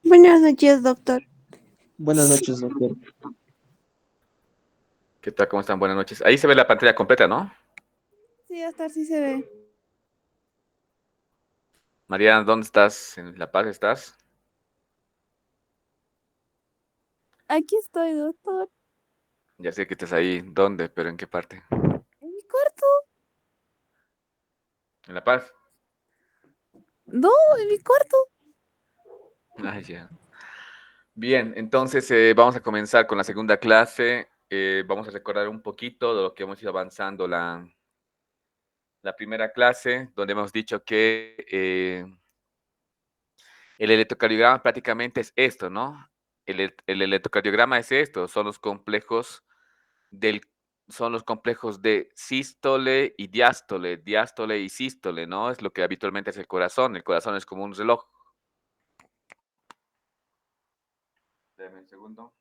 Buenas noches, doctor. Buenas noches, doctor. ¿Qué tal? ¿Cómo están? Buenas noches. Ahí se ve la pantalla completa, ¿no? Sí, hasta sí se ve. Mariana, ¿dónde estás? ¿En La Paz estás? Aquí estoy, doctor. Ya sé que estás ahí. ¿Dónde? ¿Pero en qué parte? ¿En mi cuarto? ¿En La Paz? No, en mi cuarto. Ah, ya. Bien, entonces vamos a comenzar con la segunda clase. Vamos a recordar un poquito de lo que hemos ido avanzando la primera clase, donde hemos dicho que el electrocardiograma prácticamente es esto, ¿no? El electrocardiograma es esto, del, son los complejos de sístole y diástole y sístole, ¿no? Es lo que habitualmente es el corazón. El corazón es como un reloj. Dame un segundo.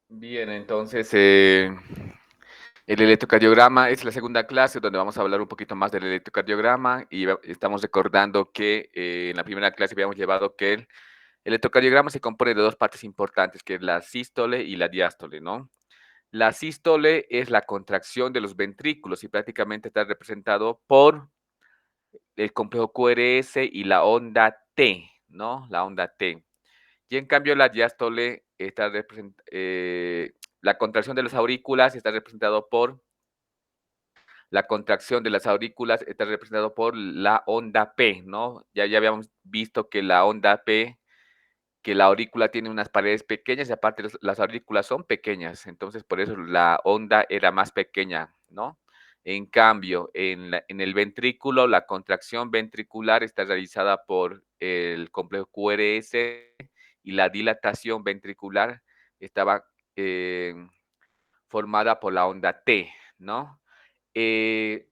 Bien, entonces el electrocardiograma es la segunda clase donde vamos a hablar un poquito más del electrocardiograma y estamos recordando que en la primera clase habíamos llevado que el electrocardiograma se compone de dos partes importantes, que es la sístole y la diástole, ¿no? La sístole es la contracción de los ventrículos y prácticamente está representado por el complejo QRS y la onda T, ¿no? La onda T. Y en cambio la diástole está la contracción de las aurículas está representado por la contracción de las aurículas está representado por la onda P, ¿no? Ya habíamos visto que la onda P, que la aurícula tiene unas paredes pequeñas y aparte las aurículas son pequeñas, entonces por eso la onda era más pequeña, ¿no? En cambio, en el ventrículo, la contracción ventricular está realizada por el complejo QRS y la dilatación ventricular estaba formada por la onda T, ¿no? Eh,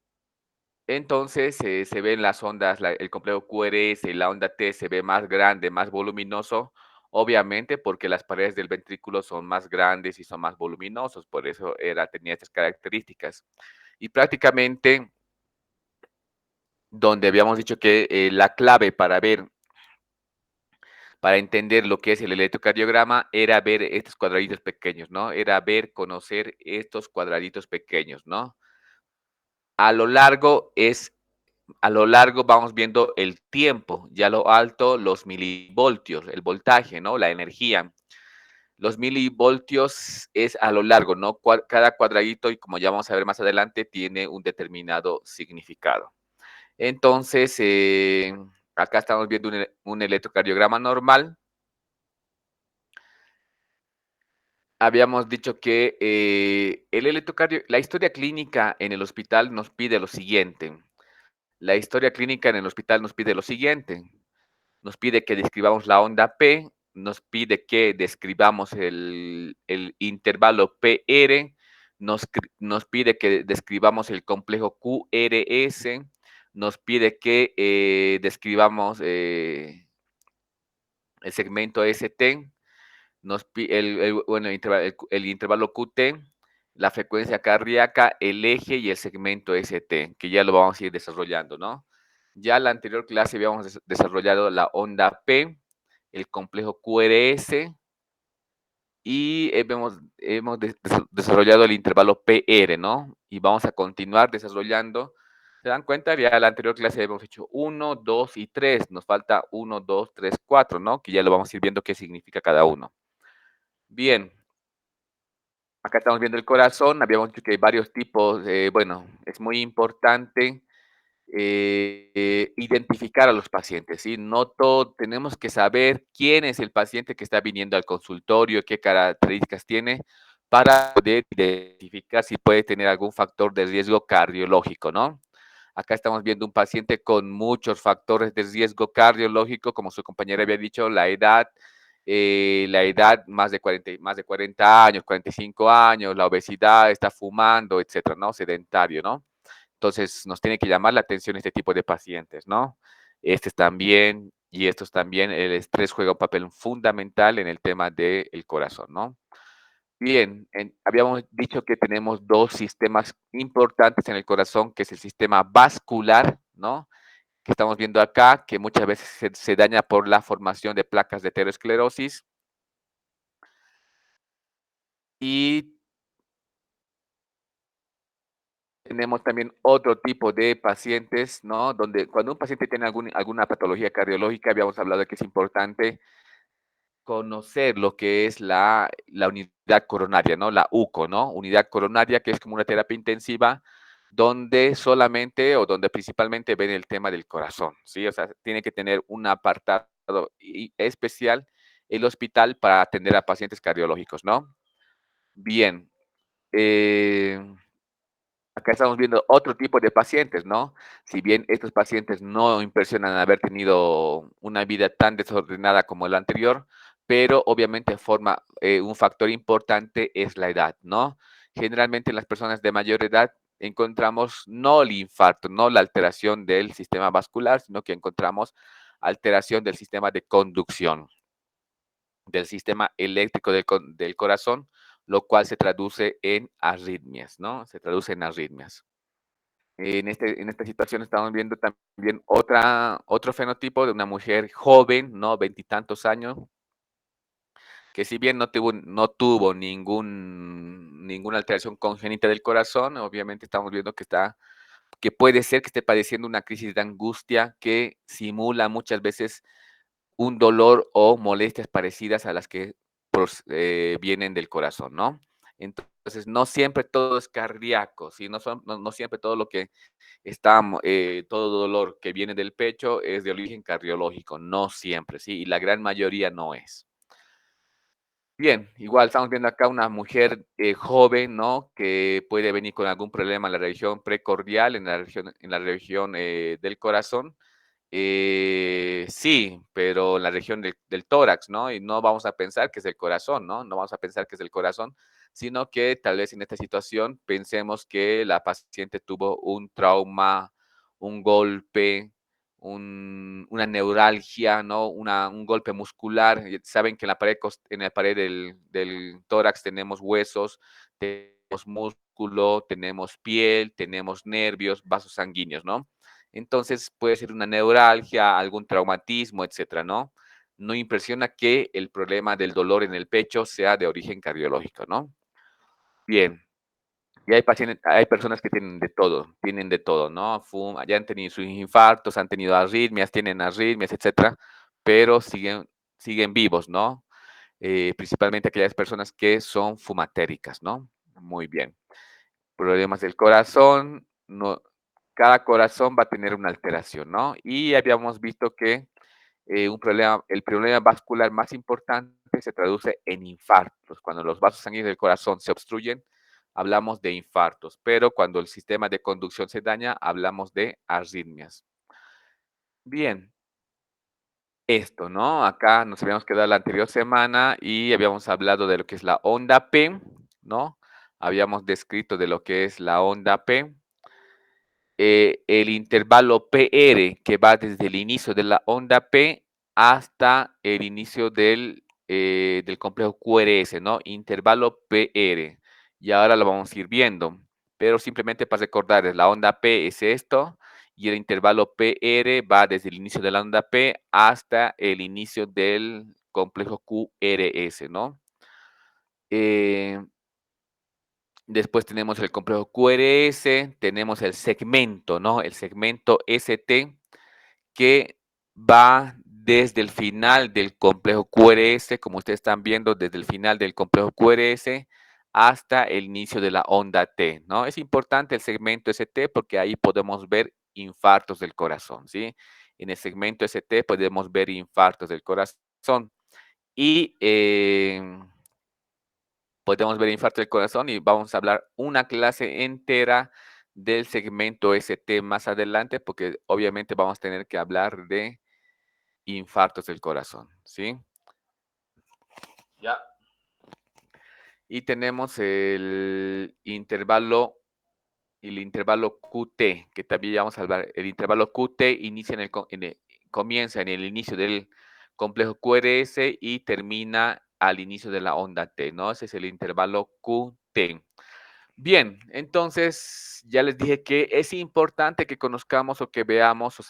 entonces se ven las ondas, el complejo QRS y la onda T se ve más grande, más voluminoso, obviamente porque las paredes del ventrículo son más grandes y son más voluminosos, por eso tenía estas características. Y prácticamente donde habíamos dicho que la clave para entender lo que es el electrocardiograma era ver estos cuadraditos pequeños, ¿no? Era conocer estos cuadraditos pequeños, ¿no? A lo largo a lo largo vamos viendo el tiempo y a lo alto los milivoltios, el voltaje, ¿no? La energía. Los milivoltios es a lo largo, ¿no? Cada cuadradito, y como ya vamos a ver más adelante, tiene un determinado significado. Entonces, acá estamos viendo un electrocardiograma normal. Habíamos dicho que la historia clínica en el hospital nos pide lo siguiente. La historia clínica en el hospital nos pide lo siguiente. Nos pide que describamos la onda P, nos pide que describamos el intervalo PR, nos pide que describamos el complejo QRS, nos pide que describamos el segmento ST, bueno, el intervalo QT, la frecuencia cardíaca, el eje y el segmento ST, que ya lo vamos a ir desarrollando, ¿no? Ya en la anterior clase habíamos desarrollado la onda P, el complejo QRS y hemos desarrollado el intervalo PR, ¿no? Y vamos a continuar desarrollando. ¿Se dan cuenta? Ya en la anterior clase habíamos hecho 1, 2 y 3. Nos falta 1, 2, 3, 4, ¿no? Que ya lo vamos a ir viendo qué significa cada uno. Bien, acá estamos viendo el corazón, habíamos dicho que hay varios tipos, bueno, es muy importante identificar a los pacientes, ¿sí? No todo, tenemos que saber quién es el paciente que está viniendo al consultorio, qué características tiene, para poder identificar si puede tener algún factor de riesgo cardiológico, ¿no? Acá estamos viendo un paciente con muchos factores de riesgo cardiológico, como su compañera había dicho, la edad, la edad más de 40 años, 45 años, la obesidad, está fumando, etcétera, ¿no? Sedentario, ¿no? Entonces, nos tiene que llamar la atención este tipo de pacientes, ¿no? Estos también, y estos también, el estrés juega un papel fundamental en el tema del corazón, ¿no? Bien, habíamos dicho que tenemos dos sistemas importantes en el corazón, que es el sistema vascular, ¿no? Que estamos viendo acá, que muchas veces se daña por la formación de placas de aterosclerosis. Y tenemos también otro tipo de pacientes, ¿no? Donde cuando un paciente tiene alguna patología cardiológica, habíamos hablado de que es importante conocer lo que es la unidad coronaria, ¿no? La UCO, ¿no? Unidad coronaria, que es como una terapia intensiva, donde solamente o donde principalmente ven el tema del corazón, ¿sí? O sea, tiene que tener un apartado especial el hospital para atender a pacientes cardiológicos, ¿no? Bien. Eh, Acá estamos viendo otro tipo de pacientes, ¿no? Si bien estos pacientes no impresionan haber tenido una vida tan desordenada como la anterior, pero obviamente forma un factor importante es la edad, ¿no? Generalmente en las personas de mayor edad encontramos no el infarto, no la alteración del sistema vascular, sino que encontramos alteración del sistema de conducción, del sistema eléctrico del corazón, lo cual se traduce en arritmias, ¿no? Se traduce en arritmias. En esta situación estamos viendo también otro fenotipo de una mujer joven, ¿no? Veintitantos años, que si bien no tuvo ninguna alteración congénita del corazón, obviamente estamos viendo que puede ser que esté padeciendo una crisis de angustia que simula muchas veces un dolor o molestias parecidas a las que vienen del corazón, ¿no? Entonces, no siempre todo es cardíaco, ¿sí? No siempre todo lo que todo dolor que viene del pecho es de origen cardiológico, no siempre, ¿sí? Y la gran mayoría no es. Bien, igual estamos viendo acá una mujer joven, ¿no? Que puede venir con algún problema en la región precordial, en la región del corazón. Sí, pero en la región del tórax, ¿no? Y no vamos a pensar que es el corazón, ¿no? No vamos a pensar que es el corazón, sino que tal vez en esta situación pensemos que la paciente tuvo un trauma, un golpe, una neuralgia, ¿no? Un golpe muscular. Saben que en la pared del tórax tenemos huesos, tenemos músculo, tenemos piel, tenemos nervios, vasos sanguíneos, ¿no? Entonces puede ser una neuralgia, algún traumatismo, etcétera, ¿no? No impresiona que el problema del dolor en el pecho sea de origen cardiológico, ¿no? Bien. Y hay personas que tienen de todo, ¿no? Ya han tenido sus infartos, han tenido arritmias, tienen arritmias, etcétera, pero siguen vivos, ¿no? Principalmente aquellas personas que son fumatéricas, ¿no? Muy bien. Problemas del corazón, no, cada corazón va a tener una alteración, ¿no? Y habíamos visto que el problema vascular más importante se traduce en infartos. Cuando los vasos sanguíneos del corazón se obstruyen, hablamos de infartos, pero cuando el sistema de conducción se daña, hablamos de arritmias. Bien, esto, ¿no? Acá nos habíamos quedado la anterior semana y habíamos hablado de lo que es la onda P, ¿no? Habíamos descrito de lo que es la onda P. El intervalo PR, que va desde el inicio de la onda P hasta el inicio del complejo QRS, ¿no? Intervalo PR. Y ahora lo vamos a ir viendo, pero simplemente para recordarles, la onda P es esto, y el intervalo PR va desde el inicio de la onda P hasta el inicio del complejo QRS, ¿no? Eh, Después tenemos el complejo QRS, tenemos el segmento, ¿no? El segmento ST que va desde el final del complejo QRS, como ustedes están viendo, desde el final del complejo QRS hasta el inicio de la onda T, ¿no? Es importante el segmento ST porque ahí podemos ver infartos del corazón, ¿sí? En el segmento ST podemos ver infartos del corazón y podemos ver infarto del corazón y vamos a hablar una clase entera del segmento ST más adelante, porque obviamente vamos a tener que hablar de infartos del corazón, ¿sí? Ya. Y tenemos el intervalo QT, que también ya vamos a hablar. El intervalo QT inicia comienza en el inicio del complejo QRS y termina al inicio de la onda T, ¿no? Ese es el intervalo QT. Bien, entonces ya les dije que es importante que conozcamos o que veamos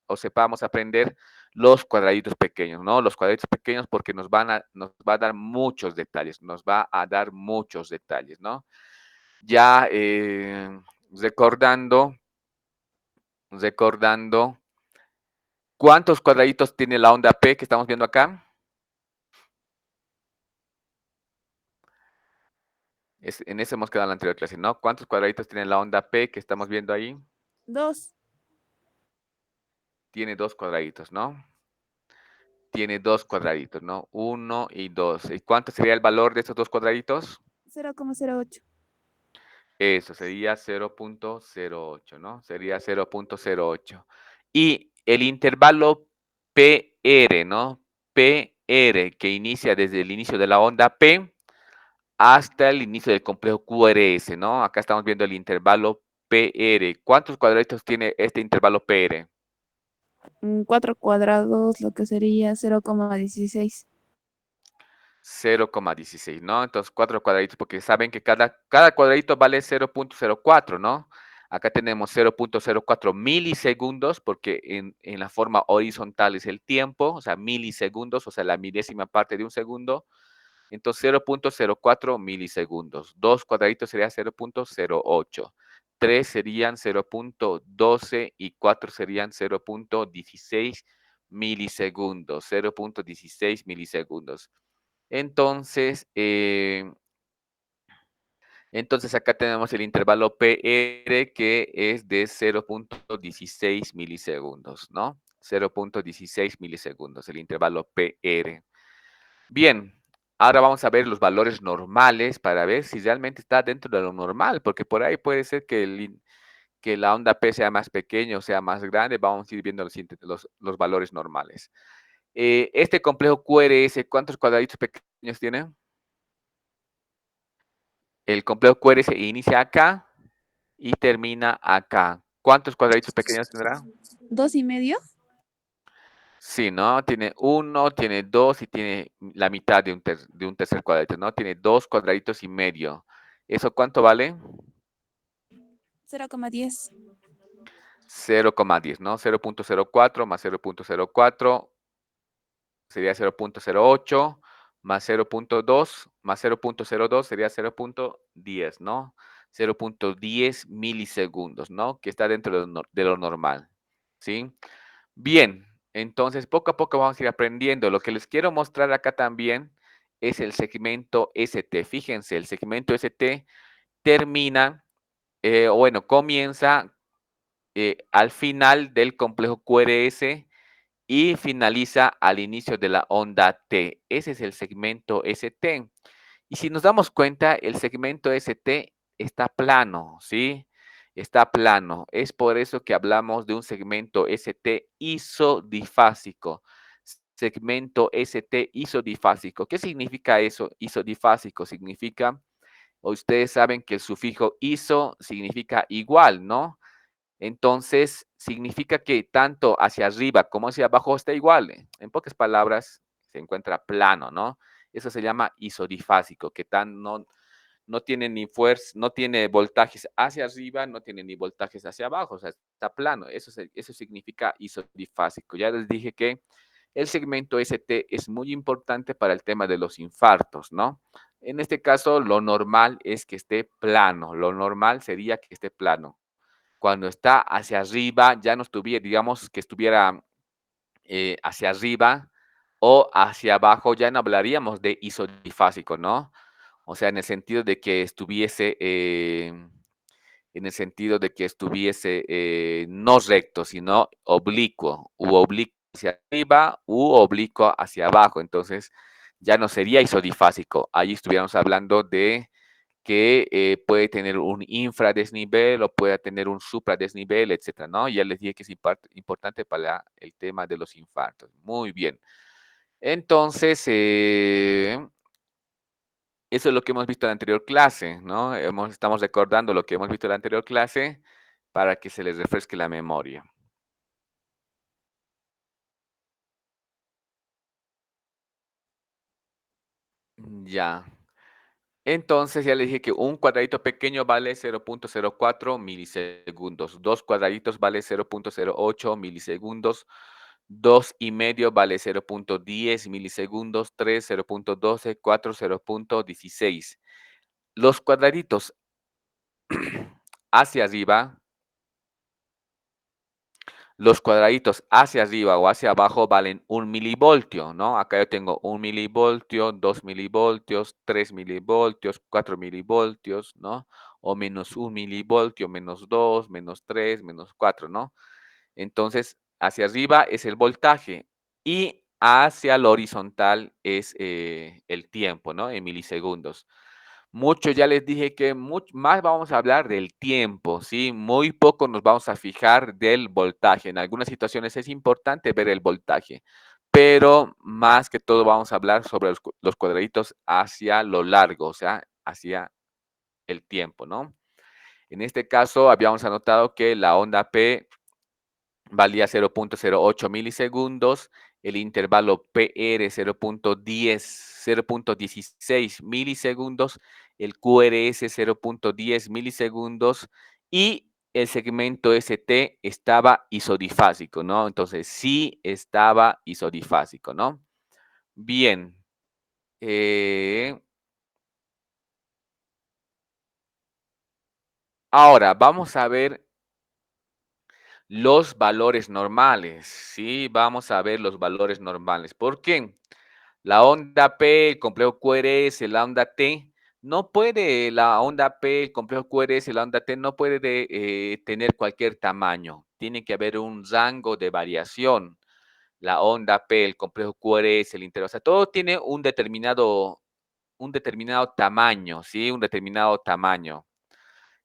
o sepamos aprender los cuadraditos pequeños, ¿no? Los cuadraditos pequeños porque nos va a dar muchos detalles, nos va a dar muchos detalles, ¿no? Ya recordando, ¿cuántos cuadraditos tiene la onda P que estamos viendo acá? En ese hemos quedado en la anterior clase, ¿no? ¿Cuántos cuadraditos tiene la onda P que estamos viendo ahí? 2. Tiene 2 cuadraditos, ¿no? Tiene 2 cuadraditos, ¿no? 1 y 2. ¿Y cuánto sería el valor de estos 2 cuadraditos? 0,08. Eso sería 0,08, ¿no? Sería 0,08. Y el intervalo PR, ¿no? PR, que inicia desde el inicio de la onda P hasta el inicio del complejo QRS, ¿no? Acá estamos viendo el intervalo PR. ¿Cuántos cuadraditos tiene este intervalo PR? 4 cuadrados, lo que sería 0,16. 0,16, ¿no? Entonces, 4 cuadraditos, porque saben que cada cuadradito vale 0,04, ¿no? Acá tenemos 0,04 milisegundos, porque en la forma horizontal es el tiempo, o sea, milisegundos, o sea, la milésima parte de un segundo. Entonces, 0,04 milisegundos. 2 cuadraditos sería 0,08. 3 serían 0,12 y 4 serían 0,16 milisegundos. 0,16 milisegundos. Entonces acá tenemos el intervalo PR que es de 0,16 milisegundos, ¿no? 0,16 milisegundos, el intervalo PR. Bien, ahora vamos a ver los valores normales para ver si realmente está dentro de lo normal, porque por ahí puede ser que la onda P sea más pequeña o sea más grande. Vamos a ir viendo los valores normales. Este complejo QRS, ¿cuántos cuadraditos pequeños tiene? El complejo QRS inicia acá y termina acá. ¿Cuántos cuadraditos pequeños tendrá? 2,5. Sí, ¿no? Tiene 1, tiene 2 y tiene la mitad de un tercer cuadradito, ¿no? Tiene 2 cuadraditos y medio. ¿Eso cuánto vale? 0,10. 0,10, ¿no? 0,04 más 0,04 sería 0,08 más 0,2 más 0,02 sería 0,10, ¿no? 0,10 milisegundos, ¿no? Que está dentro de lo normal, ¿sí? Bien, entonces poco a poco vamos a ir aprendiendo. Lo que les quiero mostrar acá también es el segmento ST. Fíjense, el segmento ST termina, bueno, comienza al final del complejo QRS y finaliza al inicio de la onda T. Ese es el segmento ST. Y si nos damos cuenta, el segmento ST está plano, ¿sí? Está plano. Es por eso que hablamos de un segmento ST isodifásico. Segmento ST isodifásico. ¿Qué significa eso? Isodifásico significa, ustedes saben que el sufijo iso significa igual, ¿no? Entonces, significa que tanto hacia arriba como hacia abajo está igual. En pocas palabras, se encuentra plano, ¿no? Eso se llama isodifásico, que no tiene ni fuerza, no tiene voltajes hacia arriba, no tiene ni voltajes hacia abajo, o sea, está plano. Eso significa isodifásico. Ya les dije que el segmento ST es muy importante para el tema de los infartos, ¿no? En este caso, lo normal es que esté plano. Lo normal sería que esté plano. Cuando está hacia arriba, ya no estuviera, digamos que estuviera hacia arriba o hacia abajo, ya no hablaríamos de isodifásico, ¿no? O sea, en el sentido de que estuviese no recto, sino oblicuo, u oblicuo hacia arriba, u oblicuo hacia abajo. Entonces, ya no sería isodifásico. Ahí estuviéramos hablando de que puede tener un infradesnivel o puede tener un supradesnivel, etcétera, ¿no? Ya les dije que es importante para el tema de los infartos. Muy bien. Entonces, eso es lo que hemos visto en la anterior clase, ¿no? Estamos recordando lo que hemos visto en la anterior clase para que se les refresque la memoria. Ya. Entonces ya le dije que un cuadradito pequeño vale 0.04 milisegundos, dos cuadraditos vale 0.08 milisegundos, 2,5 vale 0.10 milisegundos, 3 0.12, 4 0.16. Los cuadraditos hacia arriba, los cuadraditos hacia arriba o hacia abajo valen 1 milivoltio, ¿no? Acá yo tengo 1 milivoltio, 2 milivoltios, 3 milivoltios, 4 milivoltios, ¿no? O menos 1 milivoltio, menos 2, menos 3, menos 4, ¿no? Entonces, hacia arriba es el voltaje y hacia lo horizontal es el tiempo, ¿no? En milisegundos. Mucho ya les dije que más vamos a hablar del tiempo, ¿sí? Muy poco nos vamos a fijar del voltaje. En algunas situaciones es importante ver el voltaje, pero más que todo vamos a hablar sobre los cuadraditos hacia lo largo, o sea, hacia el tiempo, ¿no? En este caso, habíamos anotado que la onda P valía 0.08 milisegundos, el intervalo PR 0.16 milisegundos, el QRS 0.10 milisegundos y el segmento ST estaba isodifásico, ¿no? Entonces, sí estaba isodifásico, ¿no? Bien. Ahora, vamos a ver los valores normales, ¿sí? Vamos a ver los valores normales. ¿Por qué? La onda P, el complejo QRS, la onda T, no puede, la onda P, el complejo QRS, la onda T no puede tener cualquier tamaño. Tiene que haber un rango de variación. La onda P, el complejo QRS, el intervalo, o sea, todo tiene un determinado tamaño, ¿sí? Un determinado tamaño.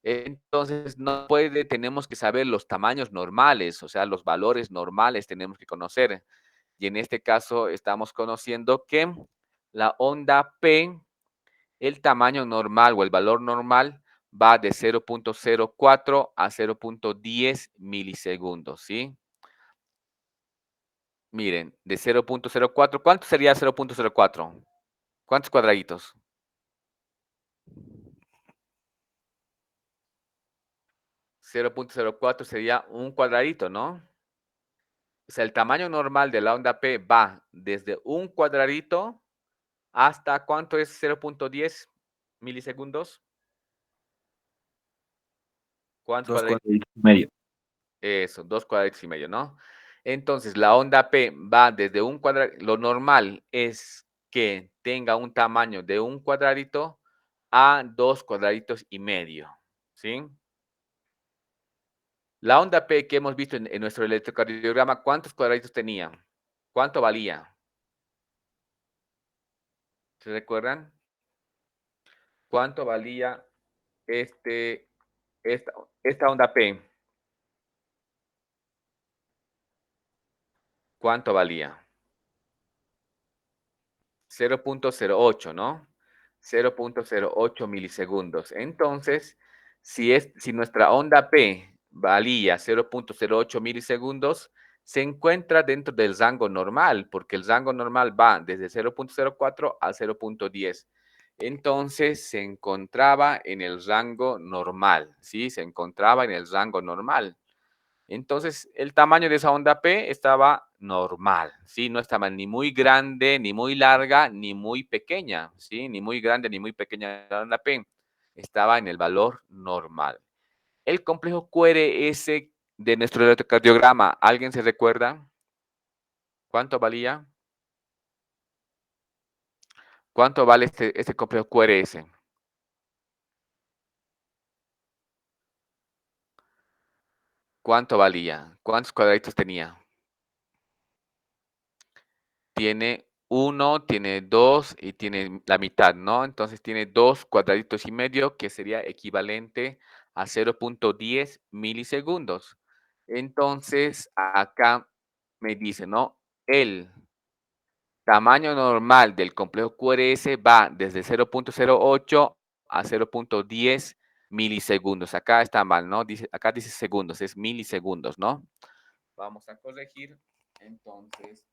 Entonces, no puede, tenemos que saber los tamaños normales, o sea, los valores normales tenemos que conocer. Y en este caso estamos conociendo que la onda P, el tamaño normal o el valor normal va de 0.04 a 0.10 milisegundos, ¿sí? Miren, de 0.04, ¿cuánto sería 0.04? ¿Cuántos cuadraditos? 0.04 sería un cuadradito, ¿no? O sea, el tamaño normal de la onda P va desde un cuadradito hasta, ¿cuánto es 0.10 milisegundos? ¿Cuántos Dos cuadraditos? cuadraditos y medio. Eso, 2 cuadraditos y medio, ¿no? Entonces, la onda P va desde un cuadradito, lo normal es que tenga un tamaño de un cuadradito a 2 cuadraditos y medio, ¿sí? La onda P que hemos visto en nuestro electrocardiograma, ¿cuántos cuadraditos tenía? ¿Cuánto valía? ¿Se recuerdan? ¿Cuánto valía este, esta onda P? ¿Cuánto valía? 0.08, ¿no? 0.08 milisegundos. Entonces, si nuestra onda P valía 0.08 milisegundos, se encuentra dentro del rango normal, porque el rango normal va desde 0.04 a 0.10. Entonces, se encontraba en el rango normal, ¿sí? Se encontraba en el rango normal. Entonces, el tamaño de esa onda P estaba normal, ¿sí? No estaba ni muy grande, ni muy larga, ni muy pequeña, ¿sí? Ni muy grande, ni muy pequeña la onda P. Estaba en el valor normal. El complejo QRS de nuestro electrocardiograma, ¿alguien se recuerda? ¿Cuánto valía? ¿Cuánto vale este complejo QRS? ¿Cuánto valía? ¿Cuántos cuadraditos tenía? Tiene 1, tiene 2 y tiene la mitad, ¿no? Entonces tiene 2 cuadraditos y medio, que sería equivalente a 0.10 milisegundos. Entonces, acá me dice, ¿no? El tamaño normal del complejo QRS va desde 0.08 a 0.10 milisegundos. Acá está mal, ¿no? Acá dice segundos, es milisegundos, ¿no? Vamos a corregir. Entonces,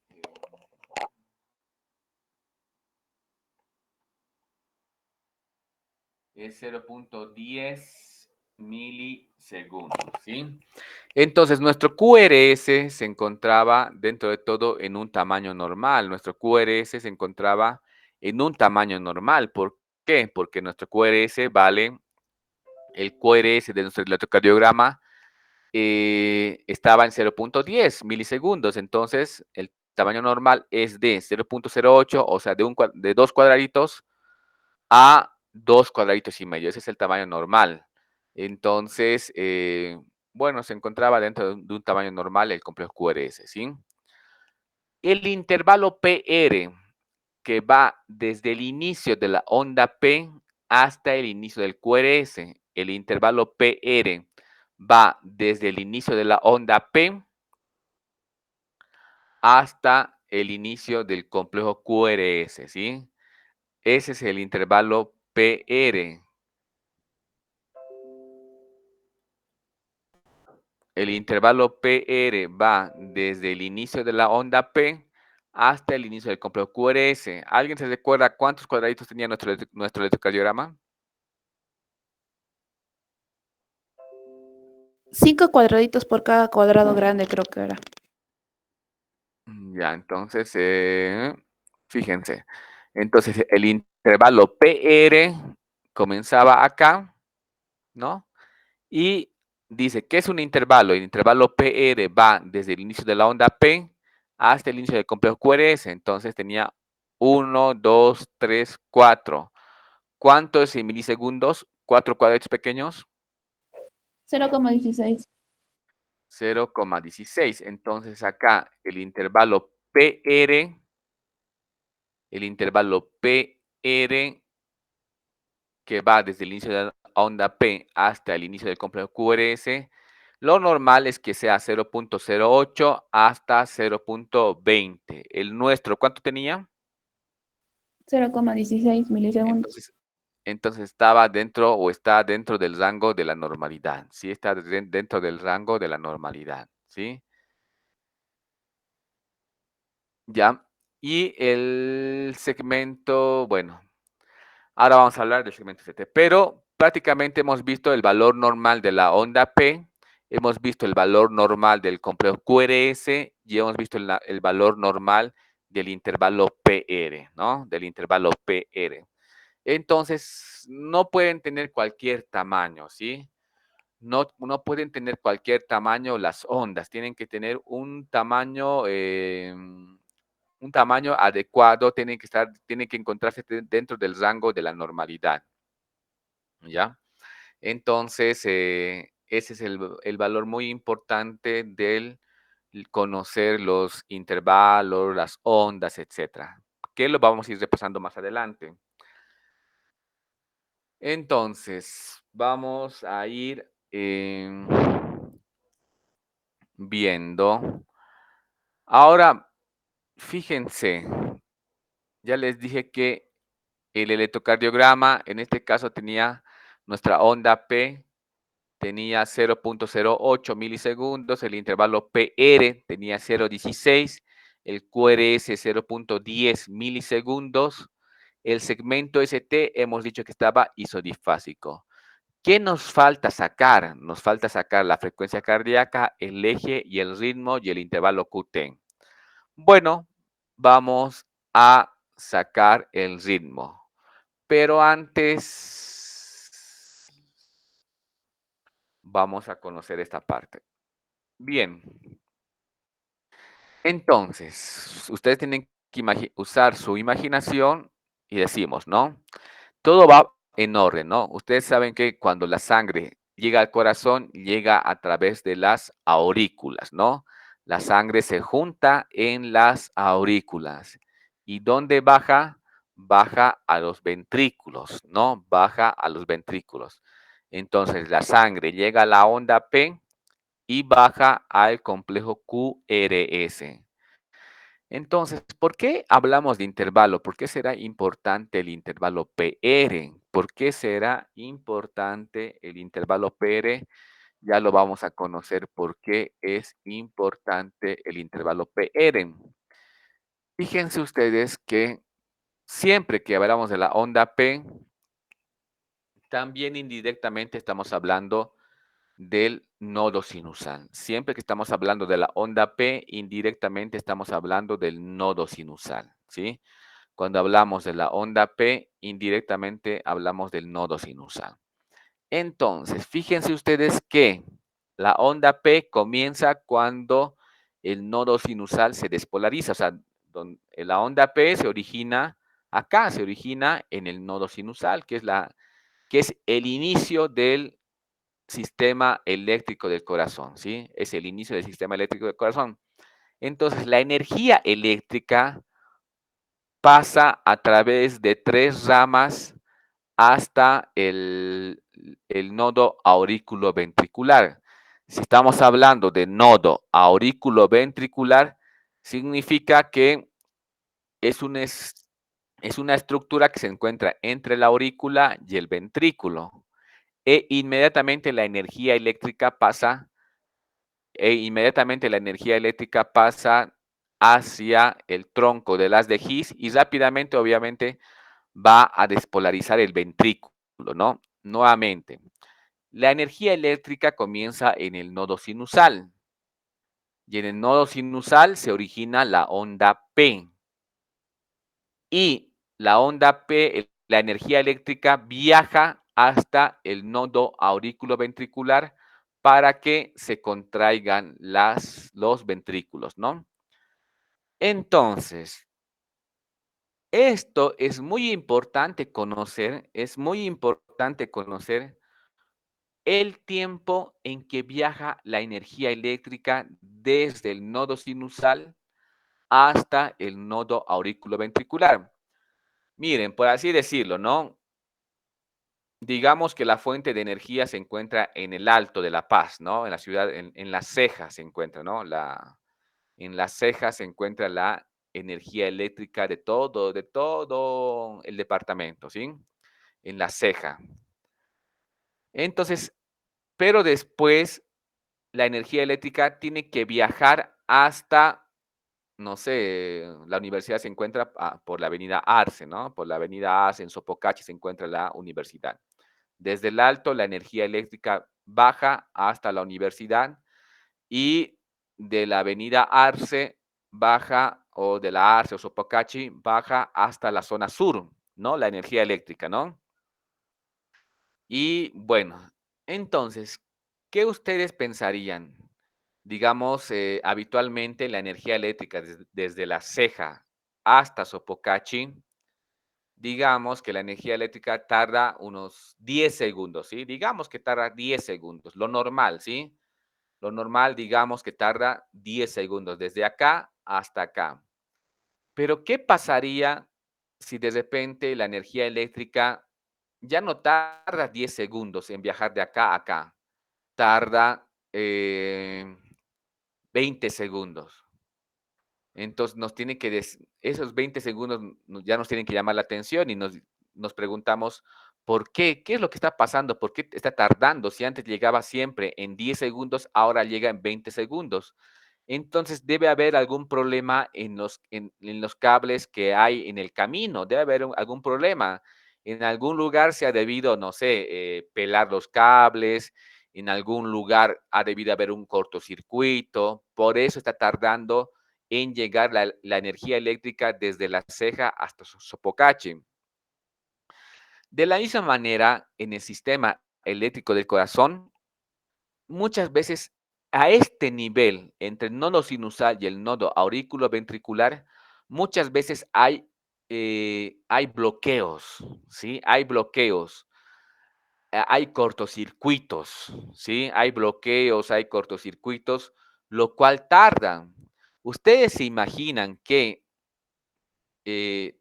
es 0.10 milisegundos, ¿sí? Entonces, nuestro QRS se encontraba dentro de todo en un tamaño normal. Nuestro QRS se encontraba en un tamaño normal. ¿Por qué? Porque nuestro QRS vale, el QRS de nuestro electrocardiograma estaba en 0.10 milisegundos. Entonces, el tamaño normal es de 0.08, o sea, de 2 cuadraditos a 2 cuadraditos y medio. Ese es el tamaño normal. Entonces, bueno, se encontraba dentro de un tamaño normal el complejo QRS, ¿sí? El intervalo PR, que va desde el inicio de la onda P hasta el inicio del QRS. El intervalo PR va desde el inicio de la onda P hasta el inicio del complejo QRS, ¿sí? Ese es el intervalo PR. El intervalo PR va desde el inicio de la onda P hasta el inicio del complejo QRS. ¿Alguien se recuerda cuántos cuadraditos tenía nuestro electrocardiograma? 5 cuadraditos por cada cuadrado grande, creo que era. Ya, entonces, fíjense. Entonces, el intervalo PR comenzaba acá, ¿no? Y dice, ¿qué es un intervalo? El intervalo PR va desde el inicio de la onda P hasta el inicio del complejo QRS. Entonces tenía 1, 2, 3, 4. ¿Cuánto es en milisegundos? 4 cuadrados pequeños. 0,16. 0,16. Entonces acá el intervalo PR que va desde el inicio de la onda P hasta el inicio del complejo QRS, lo normal es que sea 0.08 hasta 0.20. El nuestro, ¿cuánto tenía? 0,16 milisegundos. Entonces estaba dentro o está dentro del rango de la normalidad. Sí, está dentro del rango de la normalidad. ¿Sí? Ya. Y el segmento, bueno, ahora vamos a hablar del segmento CT, pero prácticamente hemos visto el valor normal de la onda P, hemos visto el valor normal del complejo QRS y hemos visto el valor normal del intervalo PR, ¿no? Del intervalo PR. Entonces, no pueden tener cualquier tamaño, ¿sí? No pueden tener cualquier tamaño las ondas, tienen que tener un tamaño adecuado, tienen que encontrarse dentro del rango de la normalidad, ¿ya? Entonces, ese es el valor muy importante del conocer los intervalos, las ondas, etcétera, que lo vamos a ir repasando más adelante. Entonces, vamos a ir viendo. Ahora, fíjense, ya les dije que el electrocardiograma, en este caso tenía nuestra onda P, tenía 0.08 milisegundos, el intervalo PR tenía 0.16, el QRS 0.10 milisegundos, el segmento ST hemos dicho que estaba isodifásico. ¿Qué nos falta sacar? Nos falta sacar la frecuencia cardíaca, el eje y el ritmo y el intervalo QT. Bueno, vamos a sacar el ritmo. Pero antes vamos a conocer esta parte. Bien. Entonces, ustedes tienen que usar su imaginación y decimos, ¿no? Todo va en orden, ¿no? Ustedes saben que cuando la sangre llega al corazón, llega a través de las aurículas, ¿no? La sangre se junta en las aurículas. ¿Y dónde baja? Baja a los ventrículos, ¿no? Baja a los ventrículos. Entonces, la sangre llega a la onda P y baja al complejo QRS. Entonces, ¿por qué hablamos de intervalo? ¿Por qué será importante el intervalo PR? ¿Por qué será importante el intervalo PR? Ya lo vamos a conocer por qué es importante el intervalo PR. Fíjense ustedes que siempre que hablamos de la onda P, también indirectamente estamos hablando del nodo sinusal. Siempre que estamos hablando de la onda P, indirectamente estamos hablando del nodo sinusal, ¿sí? Cuando hablamos de la onda P, indirectamente hablamos del nodo sinusal. Entonces, fíjense ustedes que la onda P comienza cuando el nodo sinusal se despolariza. O sea, la onda P se origina acá, se origina en el nodo sinusal, que es el inicio del sistema eléctrico del corazón, ¿sí? Es el inicio del sistema eléctrico del corazón. Entonces, la energía eléctrica pasa a través de 3 ramas hasta el nodo aurículo-ventricular. Si estamos hablando de nodo aurículo-ventricular, significa que es es una estructura que se encuentra entre la aurícula y el ventrículo. Inmediatamente la energía eléctrica pasa hacia el tronco del haz de His y rápidamente, obviamente, va a despolarizar el ventrículo, ¿no? Nuevamente, la energía eléctrica comienza en el nodo sinusal y en el nodo sinusal se origina la onda P. Y la onda P, la energía eléctrica viaja hasta el nodo auriculoventricular para que se contraigan los ventrículos, ¿no? Entonces, esto es muy importante conocer el tiempo en que viaja la energía eléctrica desde el nodo sinusal hasta el nodo auriculoventricular. Miren, por así decirlo, ¿no? Digamos que la fuente de energía se encuentra en el Alto de La Paz, ¿no? En la ciudad, en Las Cejas se encuentra, ¿no? En Las Cejas se encuentra la energía eléctrica de todo el departamento, ¿sí? En La Ceja. Entonces, pero después la energía eléctrica tiene que viajar hasta, no sé, la universidad se encuentra por la avenida Arce, ¿no? Por la avenida Arce, en Sopocachi se encuentra la universidad. Desde el alto, la energía eléctrica baja hasta la universidad y de la avenida Arce baja, o de la Arce o Sopocachi, baja hasta la zona sur, ¿no? La energía eléctrica, ¿no? Y bueno, entonces, ¿qué ustedes pensarían? Digamos, habitualmente la energía eléctrica desde la ceja hasta Sopocachi, digamos que la energía eléctrica tarda unos 10 segundos, ¿sí? Digamos que tarda 10 segundos, lo normal, ¿sí? Lo normal, digamos que tarda 10 segundos, desde acá hasta acá. Pero, ¿qué pasaría si de repente la energía eléctrica ya no tarda 10 segundos en viajar de acá a acá? Tarda 20 segundos. Entonces nos tiene que, esos 20 segundos ya nos tienen que llamar la atención y nos preguntamos, ¿por qué? ¿Qué es lo que está pasando? ¿Por qué está tardando? Si antes llegaba siempre en 10 segundos, ahora llega en 20 segundos. Entonces debe haber algún problema en los cables que hay en el camino, debe haber algún problema. En algún lugar se ha debido, no sé, pelar los cables, en algún lugar ha debido haber un cortocircuito, por eso está tardando en llegar la energía eléctrica desde La Ceja hasta Sopocachi. De la misma manera, en el sistema eléctrico del corazón, muchas veces a este nivel, entre el nodo sinusal y el nodo auriculoventricular, muchas veces hay bloqueos, ¿sí? Hay bloqueos, hay cortocircuitos, ¿sí? Hay bloqueos, hay cortocircuitos, lo cual tarda. Ustedes se imaginan que eh,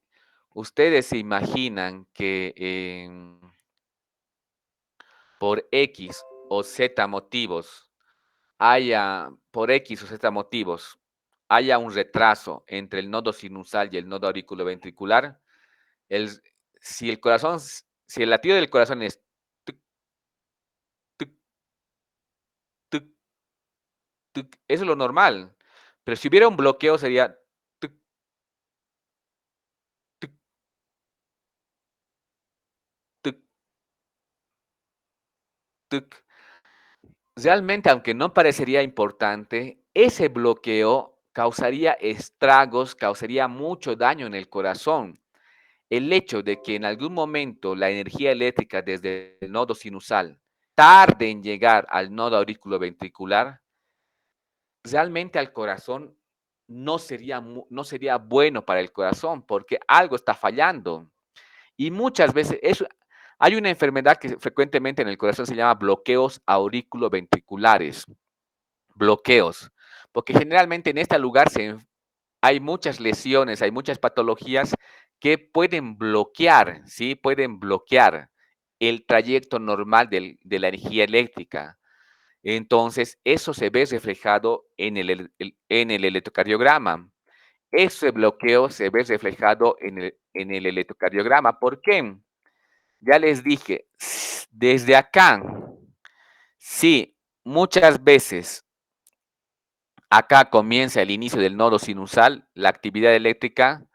ustedes se imaginan que por X o Z motivos por X o Z motivos, haya un retraso entre el nodo sinusal y el nodo auriculoventricular, si el corazón, si el latido del corazón es tuc, tuc, tuc, tuc, eso es lo normal. Pero si hubiera un bloqueo sería tuc, tuc, tuc, tuc. Realmente, aunque no parecería importante, ese bloqueo causaría estragos, causaría mucho daño en el corazón. El hecho de que en algún momento la energía eléctrica desde el nodo sinusal tarde en llegar al nodo auriculoventricular, realmente al corazón no sería bueno para el corazón porque algo está fallando. Y muchas veces hay una enfermedad que frecuentemente en el corazón se llama bloqueos auriculoventriculares. Bloqueos, porque generalmente en este lugar hay muchas lesiones, hay muchas patologías que pueden bloquear, ¿sí? Pueden bloquear el trayecto normal de la energía eléctrica. Entonces, eso se ve reflejado en el electrocardiograma. Ese bloqueo se ve reflejado en el electrocardiograma. ¿Por qué? Ya les dije, desde acá, sí, muchas veces acá comienza el inicio del nodo sinusal, la actividad eléctrica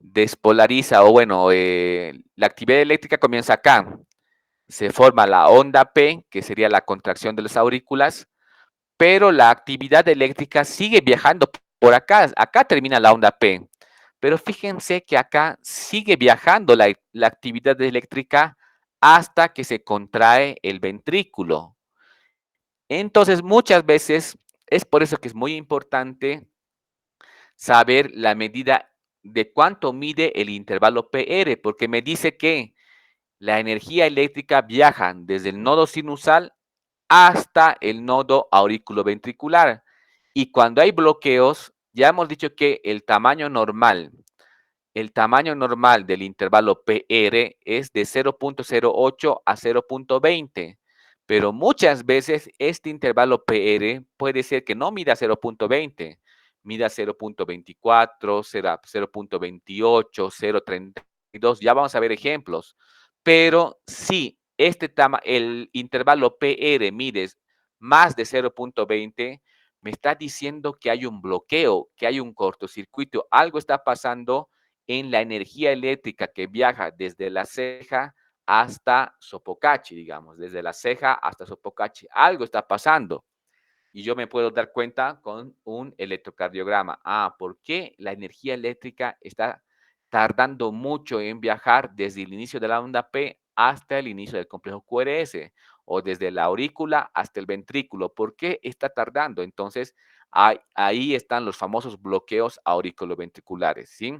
despolariza, o bueno, la actividad eléctrica comienza acá. Se forma la onda P, que sería la contracción de las aurículas, pero la actividad eléctrica sigue viajando por acá. Acá termina la onda P. Pero fíjense que acá sigue viajando la actividad eléctrica hasta que se contrae el ventrículo. Entonces, muchas veces es por eso que es muy importante saber la medida de cuánto mide el intervalo PR, porque me dice que la energía eléctrica viaja desde el nodo sinusal hasta el nodo auriculoventricular. Y cuando hay bloqueos, ya hemos dicho que el tamaño normal del intervalo PR es de 0.08 a 0.20, pero muchas veces este intervalo PR puede ser que no mida 0.20, mida 0.24, 0.28, 0.32, ya vamos a ver ejemplos, pero si el intervalo PR mide más de 0.20, me está diciendo que hay un bloqueo, que hay un cortocircuito, algo está pasando en la energía eléctrica que viaja desde la ceja hasta Sopocachi, digamos, desde la ceja hasta Sopocachi. Algo está pasando y yo me puedo dar cuenta con un electrocardiograma. Ah, ¿por qué la energía eléctrica está tardando mucho en viajar desde el inicio de la onda P hasta el inicio del complejo QRS o desde la aurícula hasta el ventrículo? ¿Por qué está tardando? Entonces, ahí están los famosos bloqueos auriculoventriculares, ¿sí?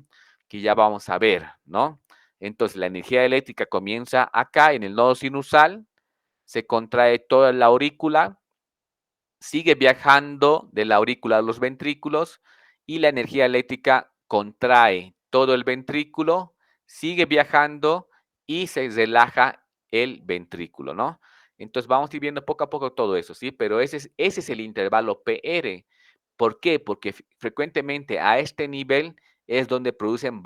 Que ya vamos a ver, ¿no? Entonces, la energía eléctrica comienza acá en el nodo sinusal, se contrae toda la aurícula, sigue viajando de la aurícula a los ventrículos y la energía eléctrica contrae todo el ventrículo, sigue viajando y se relaja el ventrículo, ¿no? Entonces vamos a ir viendo poco a poco todo eso, ¿sí? Pero ese es el intervalo PR. ¿Por qué? Porque frecuentemente a este nivel es donde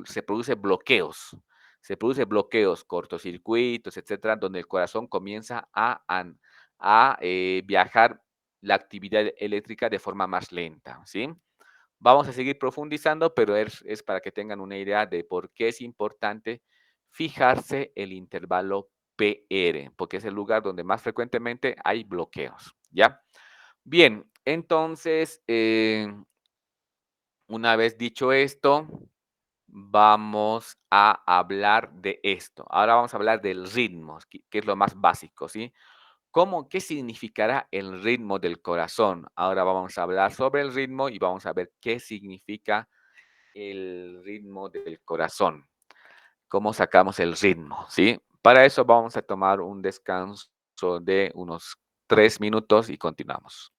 se producen bloqueos. Se producen bloqueos, cortocircuitos, etcétera, donde el corazón comienza a viajar la actividad eléctrica de forma más lenta, ¿sí? Vamos a seguir profundizando, pero es para que tengan una idea de por qué es importante fijarse el intervalo PR, porque es el lugar donde más frecuentemente hay bloqueos, ¿ya? Bien, entonces, una vez dicho esto, vamos a hablar de esto. Ahora vamos a hablar del ritmo, que es lo más básico, ¿sí? ¿Qué significará el ritmo del corazón? Ahora vamos a hablar sobre el ritmo y vamos a ver qué significa el ritmo del corazón. ¿Cómo sacamos el ritmo? ¿Sí? Para eso vamos a tomar un descanso de unos 3 minutos y continuamos.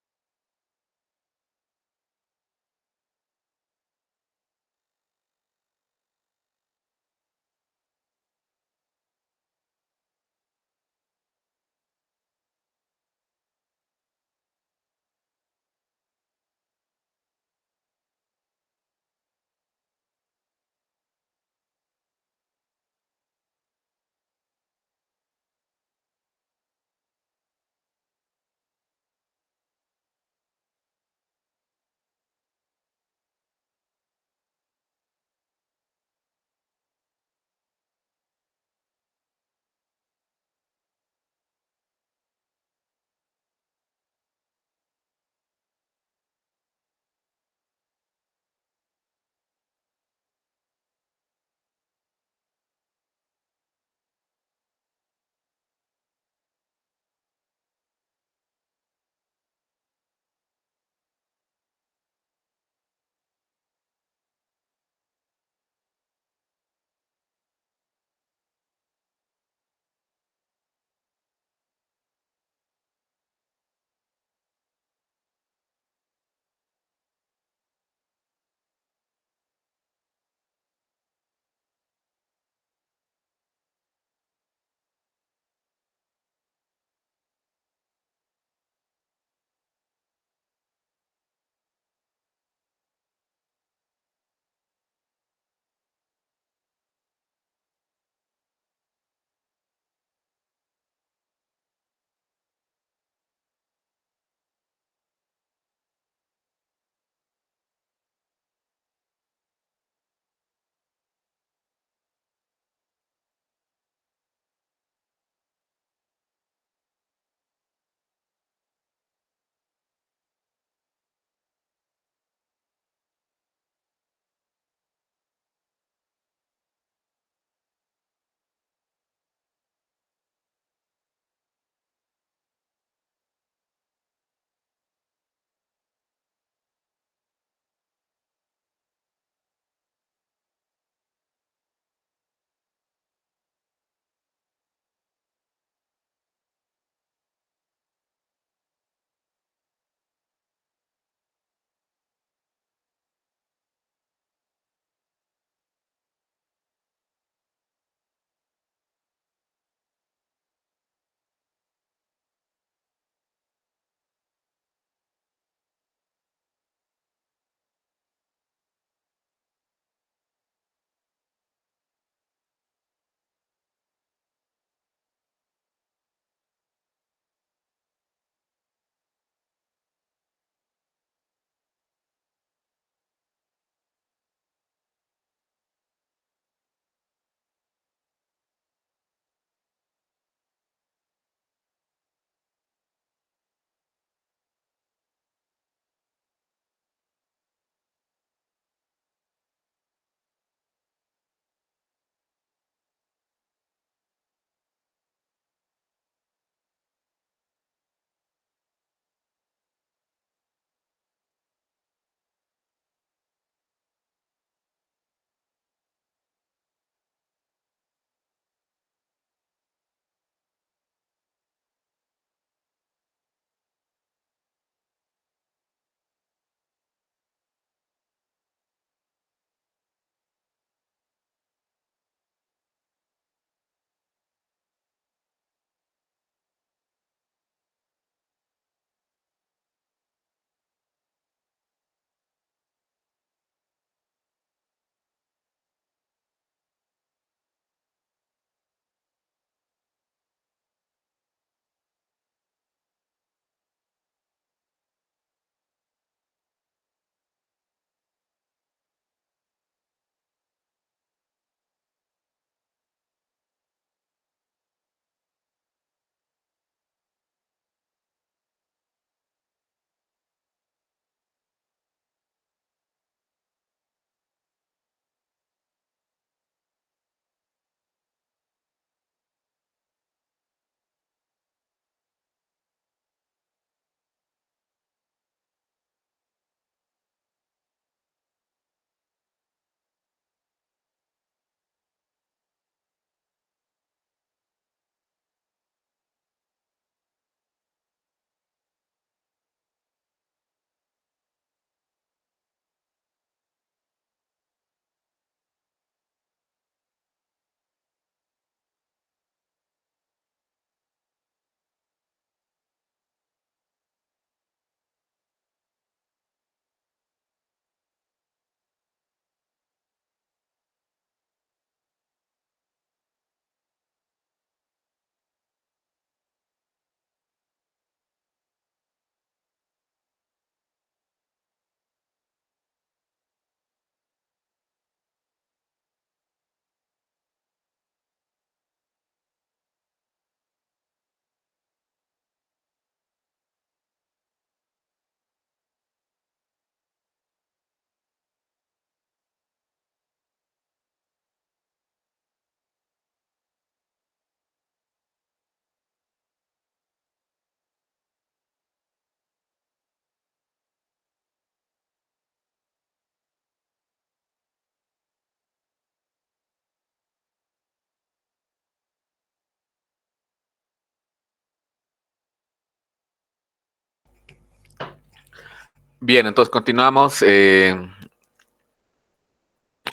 Bien, entonces continuamos.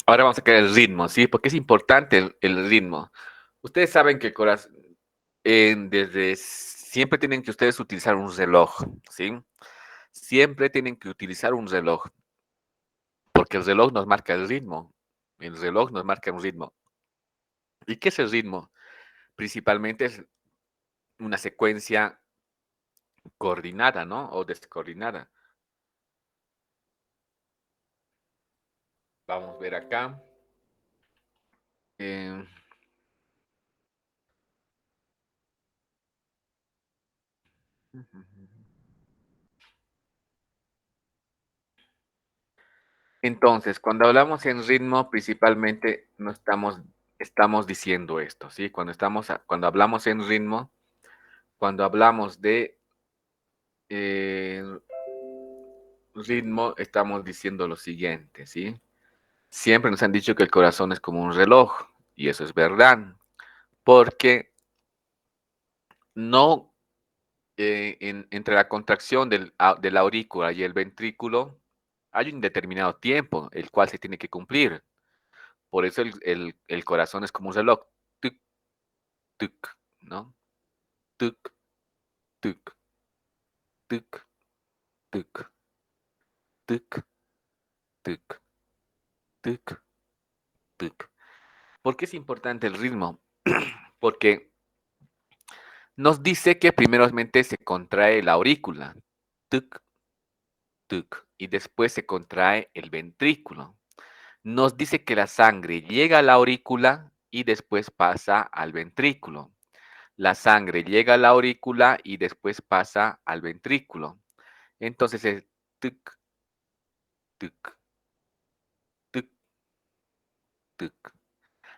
Ahora vamos a crear el ritmo, ¿sí? Porque es importante el ritmo. Ustedes saben que el corazón, desde siempre tienen que ustedes utilizar un reloj, ¿sí? Siempre tienen que utilizar un reloj, porque el reloj nos marca el ritmo. El reloj nos marca un ritmo. ¿Y qué es el ritmo? Principalmente es una secuencia coordinada, ¿no? O descoordinada. Vamos a ver acá. Eh, Entonces, cuando hablamos en ritmo, principalmente no estamos diciendo esto, ¿sí? Cuando hablamos en ritmo, cuando hablamos de eh, ritmo, estamos diciendo lo siguiente, ¿sí? Siempre nos han dicho que el corazón es como un reloj, y eso es verdad, porque no entre la contracción de la aurícula y el ventrículo hay un determinado tiempo, el cual se tiene que cumplir. Por eso el corazón es como un reloj. Tic, tic, ¿no? Tic, tic, tic, tic, tic, tic, tic, tic. ¿Por qué es importante el ritmo? Porque nos dice que primeramente se contrae la aurícula, tic, tic, y después se contrae el ventrículo. Nos dice que la sangre llega a la aurícula y después pasa al ventrículo. La sangre llega a la aurícula y después pasa al ventrículo. Entonces es tic, tic, tic, tic.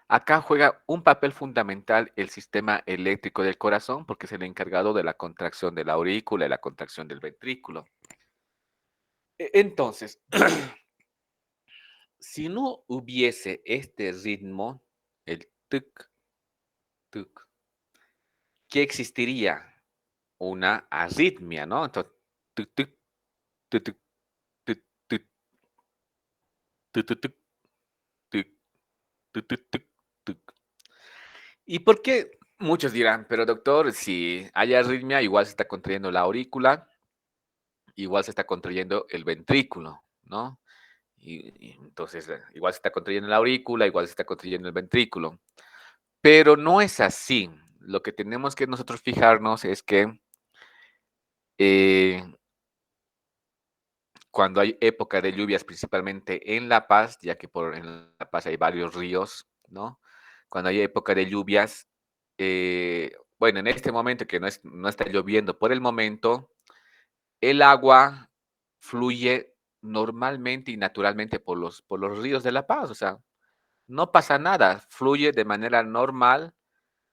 Acá juega un papel fundamental el sistema eléctrico del corazón porque es el encargado de la contracción de la aurícula y la contracción del ventrículo. Entonces, si no hubiese este ritmo, el tic, tic, ¿qué existiría? Una arritmia, ¿no? Entonces, tic, tic, tic, tic, tic, tic, tic, tic, tic, tic, tic, tic, tic, tic. ¿Y por qué? Muchos dirán, pero doctor, si hay arritmia, igual se está contrayendo la aurícula, igual se está contrayendo el ventrículo, ¿no? Y entonces, igual se está contrayendo la aurícula, igual se está contrayendo el ventrículo. Pero no es así. Lo que tenemos que nosotros fijarnos es que eh, cuando hay época de lluvias, principalmente en La Paz, ya que en La Paz hay varios ríos, ¿no? Cuando hay época de lluvias, bueno, en este momento que no está lloviendo por el momento, el agua fluye normalmente y naturalmente por los ríos de La Paz, o sea, no pasa nada, fluye de manera normal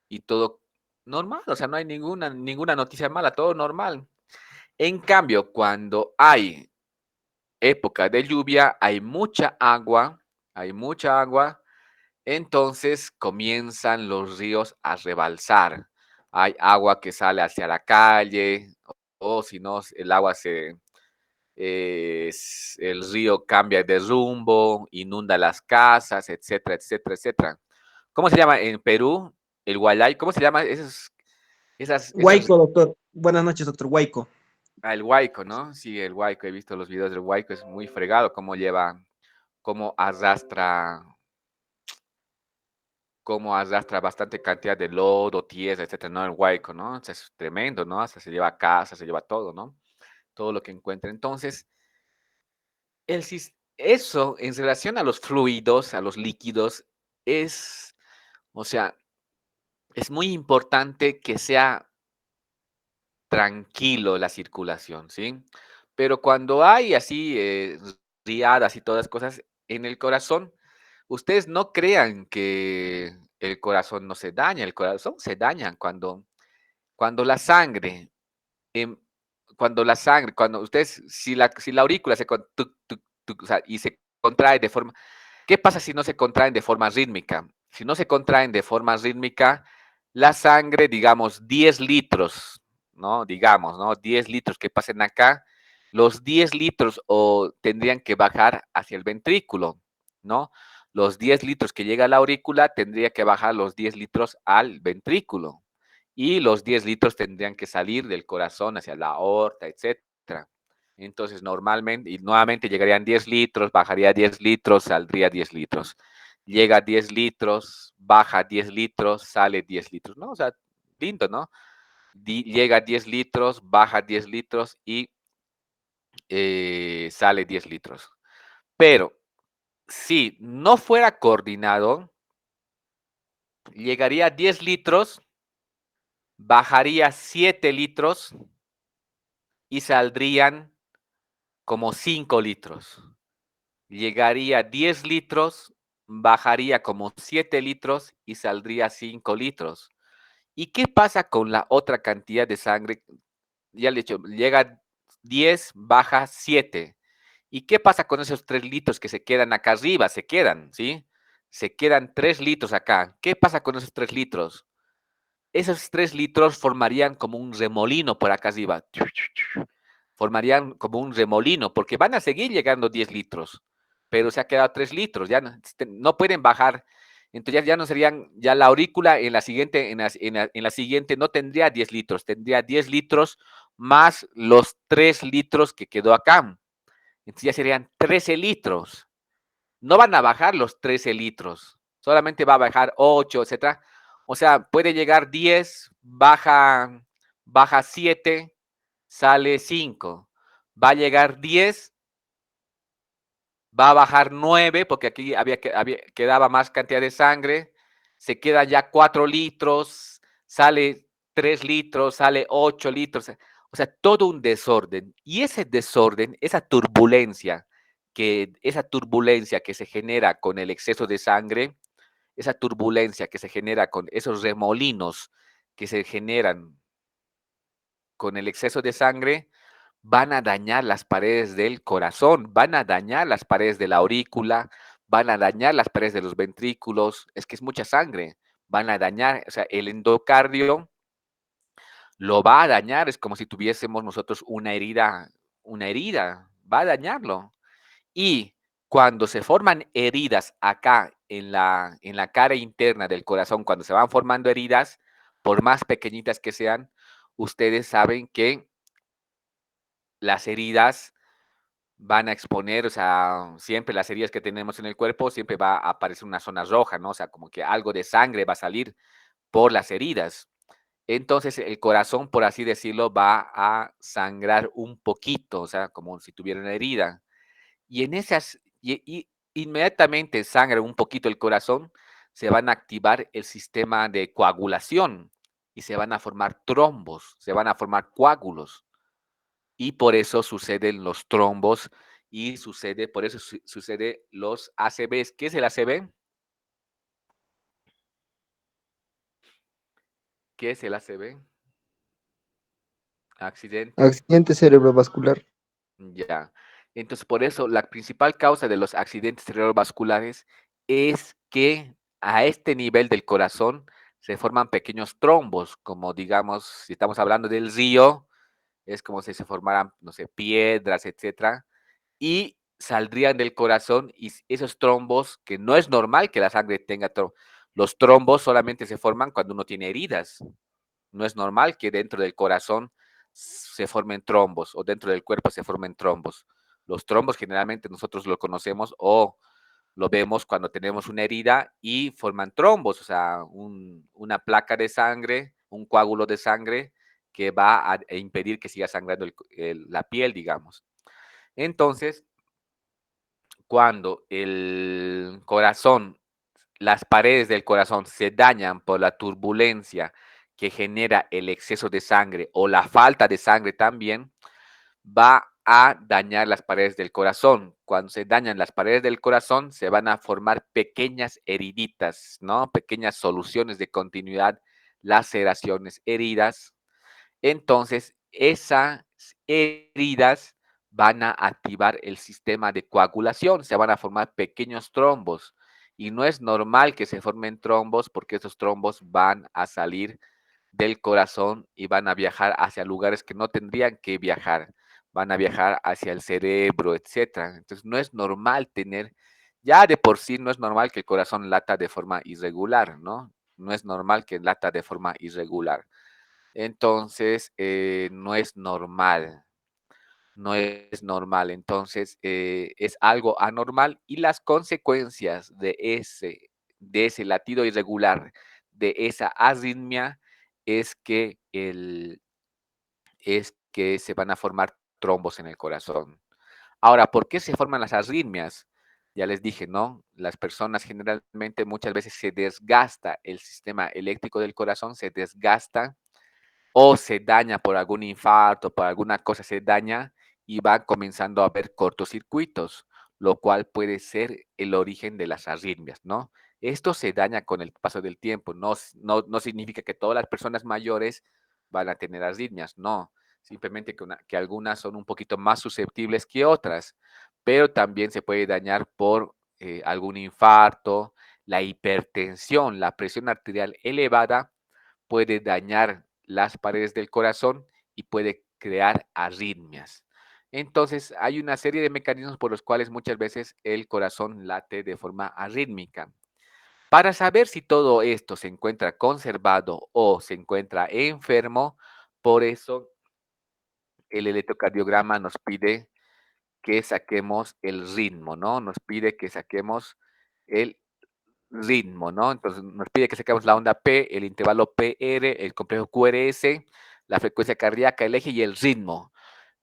y todo normal, o sea, no hay ninguna noticia mala, todo normal. En cambio, cuando hay época de lluvia, hay mucha agua, entonces comienzan los ríos a rebalsar. Hay agua que sale hacia la calle, o si no, el río cambia de rumbo, inunda las casas, etcétera, etcétera, etcétera. ¿Cómo se llama en Perú? El Gualay, ¿cómo se llama esas Huayco, doctor. Buenas noches, doctor Huayco. el Huayco, ¿no? Sí, el Huayco, he visto los videos del Huayco, es muy fregado cómo arrastra bastante cantidad de lodo, tierra, etcétera, ¿no? El Huayco, ¿no? O sea, es tremendo, ¿no? Hasta se lleva casa, se lleva todo, ¿no? Todo lo que encuentra. Entonces, eso en relación a los fluidos, a los líquidos, o sea, es muy importante que sea tranquilo la circulación, ¿sí? Pero cuando hay así riadas y todas cosas en el corazón, ustedes no crean que el corazón no se daña, el corazón se daña cuando la sangre, em, cuando ustedes, si la aurícula o sea, y se contrae de forma, ¿qué pasa si no se contraen de forma rítmica? Si no se contraen de forma rítmica, la sangre, digamos, 10 litros, ¿no? Digamos, ¿no? 10 litros que pasen acá, los 10 litros o tendrían que bajar hacia el ventrículo, ¿no? Los 10 litros que llega a la aurícula tendría que bajar los 10 litros al ventrículo y los 10 litros tendrían que salir del corazón hacia la aorta, etcétera. Entonces, normalmente, y nuevamente llegarían 10 litros, bajaría 10 litros, saldría 10 litros. Llega a 10 litros, baja 10 litros, sale 10 litros, ¿no? O sea, lindo, ¿no? Llega a 10 litros, baja 10 litros y sale 10 litros. Pero si no fuera coordinado, llegaría a 10 litros, bajaría 7 litros y saldrían como 5 litros. Llegaría a 10 litros, bajaría como 7 litros y saldría 5 litros. ¿Y qué pasa con la otra cantidad de sangre? Ya le he dicho, llega 10, baja 7. ¿Y qué pasa con esos 3 litros que se quedan acá arriba? Se quedan, ¿sí? Se quedan 3 litros acá. ¿Qué pasa con esos 3 litros? Esos 3 litros formarían como un remolino por acá arriba. Formarían como un remolino, porque van a seguir llegando 10 litros, pero se ha quedado 3 litros, ya no pueden bajar. Entonces ya no serían, ya la aurícula en la siguiente, en la siguiente no tendría 10 litros, tendría 10 litros más los 3 litros que quedó acá. Entonces ya serían 13 litros. No van a bajar los 13 litros, solamente va a bajar 8, etcétera. O sea, puede llegar 10, baja 7, sale 5. Va a llegar 10, va a bajar 9, porque aquí quedaba más cantidad de sangre. Se queda ya 4 litros, sale 3 litros, sale 8 litros. O sea, todo un desorden. Y ese desorden, esa turbulencia que se genera con el exceso de sangre, esa turbulencia que se genera con esos remolinos que se generan con el exceso de sangre, van a dañar las paredes del corazón, van a dañar las paredes de la aurícula, van a dañar las paredes de los ventrículos, es que es mucha sangre, van a dañar, o sea, el endocardio lo va a dañar, es como si tuviésemos nosotros una herida, va a dañarlo. Y cuando se forman heridas acá en la cara interna del corazón, cuando se van formando heridas, por más pequeñitas que sean, ustedes saben que las heridas van a exponer, o sea, siempre las heridas que tenemos en el cuerpo, siempre va a aparecer una zona roja, ¿no? O sea, como que algo de sangre va a salir por las heridas. Entonces, el corazón, por así decirlo, va a sangrar un poquito, o sea, como si tuviera una herida. Y en esas, y inmediatamente sangra un poquito el corazón, se van a activar el sistema de coagulación y se van a formar trombos, se van a formar coágulos. Y por eso suceden los trombos y por eso sucede los ACVs. ¿Qué es el ACV? ¿Qué es el ACV? Accidente. Accidente cerebrovascular. Ya. Entonces, por eso la principal causa de los accidentes cerebrovasculares es que a este nivel del corazón se forman pequeños trombos, como digamos, si estamos hablando del río, es como si se formaran, no sé, piedras, etcétera, y saldrían del corazón y esos trombos, que no es normal que la sangre tenga los trombos solamente se forman cuando uno tiene heridas. No es normal que dentro del corazón se formen trombos o dentro del cuerpo se formen trombos. Los trombos generalmente nosotros lo conocemos o lo vemos cuando tenemos una herida y forman trombos, o sea, una placa de sangre, un coágulo de sangre que va a impedir que siga sangrando la piel, digamos. Entonces, cuando el corazón, las paredes del corazón se dañan por la turbulencia que genera el exceso de sangre o la falta de sangre también, va a dañar las paredes del corazón. Cuando se dañan las paredes del corazón, se van a formar pequeñas heriditas, ¿no? Pequeñas soluciones de continuidad, laceraciones, heridas. Entonces, esas heridas van a activar el sistema de coagulación, se van a formar pequeños trombos. Y no es normal que se formen trombos porque esos trombos van a salir del corazón y van a viajar hacia lugares que no tendrían que viajar. van a viajar hacia el cerebro, etcétera. Entonces, no es normal tener, ya de por sí no es normal que el corazón lata de forma irregular, ¿no? No es normal que lata de forma irregular. Entonces, no es normal, no es normal. Entonces, es algo anormal y las consecuencias de ese latido irregular, de esa arritmia, es que se van a formar trombos en el corazón. Ahora, ¿por qué se forman las arritmias? Ya les dije, ¿no? Las personas generalmente muchas veces se desgasta el sistema eléctrico del corazón, se desgasta o se daña por algún infarto, por alguna cosa se daña y va comenzando a haber cortocircuitos, lo cual puede ser el origen de las arritmias, ¿no? Esto se daña con el paso del tiempo, no significa que todas las personas mayores van a tener arritmias, no, simplemente que algunas son un poquito más susceptibles que otras, pero también se puede dañar por algún infarto, la hipertensión, la presión arterial elevada puede dañar las paredes del corazón y puede crear arritmias. Entonces, hay una serie de mecanismos por los cuales muchas veces el corazón late de forma arrítmica. Para saber si todo esto se encuentra conservado o se encuentra enfermo, por eso el electrocardiograma nos pide que saquemos el ritmo, ¿no? Nos pide que saquemos el ritmo, ¿no? Entonces nos pide que saquemos la onda P, el intervalo PR, el complejo QRS, la frecuencia cardíaca, el eje y el ritmo.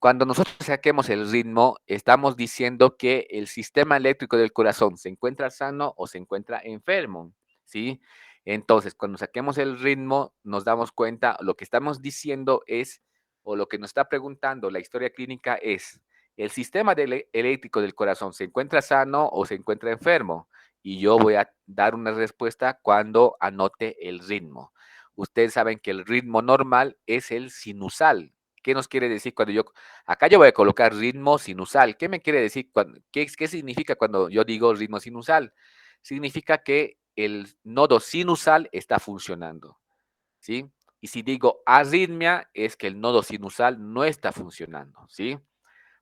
Cuando nosotros saquemos el ritmo, estamos diciendo que el sistema eléctrico del corazón se encuentra sano o se encuentra enfermo, ¿sí? Entonces, cuando saquemos el ritmo, nos damos cuenta, lo que estamos diciendo es, o lo que nos está preguntando la historia clínica es, ¿el sistema eléctrico del corazón se encuentra sano o se encuentra enfermo? Y yo voy a dar una respuesta cuando anote el ritmo. Ustedes saben que el ritmo normal es el sinusal. ¿Qué nos quiere decir cuando acá yo voy a colocar ritmo sinusal? ¿Qué me quiere decir? ¿Qué significa cuando yo digo ritmo sinusal? Significa que el nodo sinusal está funcionando, ¿sí? Y si digo arritmia, es que el nodo sinusal no está funcionando, ¿sí?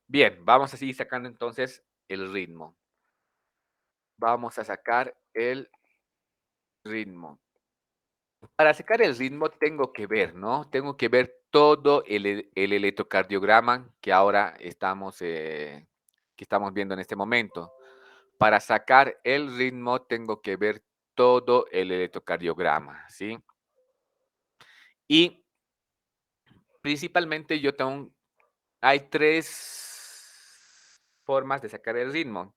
Bien, vamos a seguir sacando entonces el ritmo. Vamos a sacar el ritmo. Para sacar el ritmo tengo que ver, ¿no? Tengo que ver todo el electrocardiograma que ahora que estamos viendo en este momento. Para sacar el ritmo tengo que ver todo el electrocardiograma, ¿sí? Y principalmente hay tres formas de sacar el ritmo.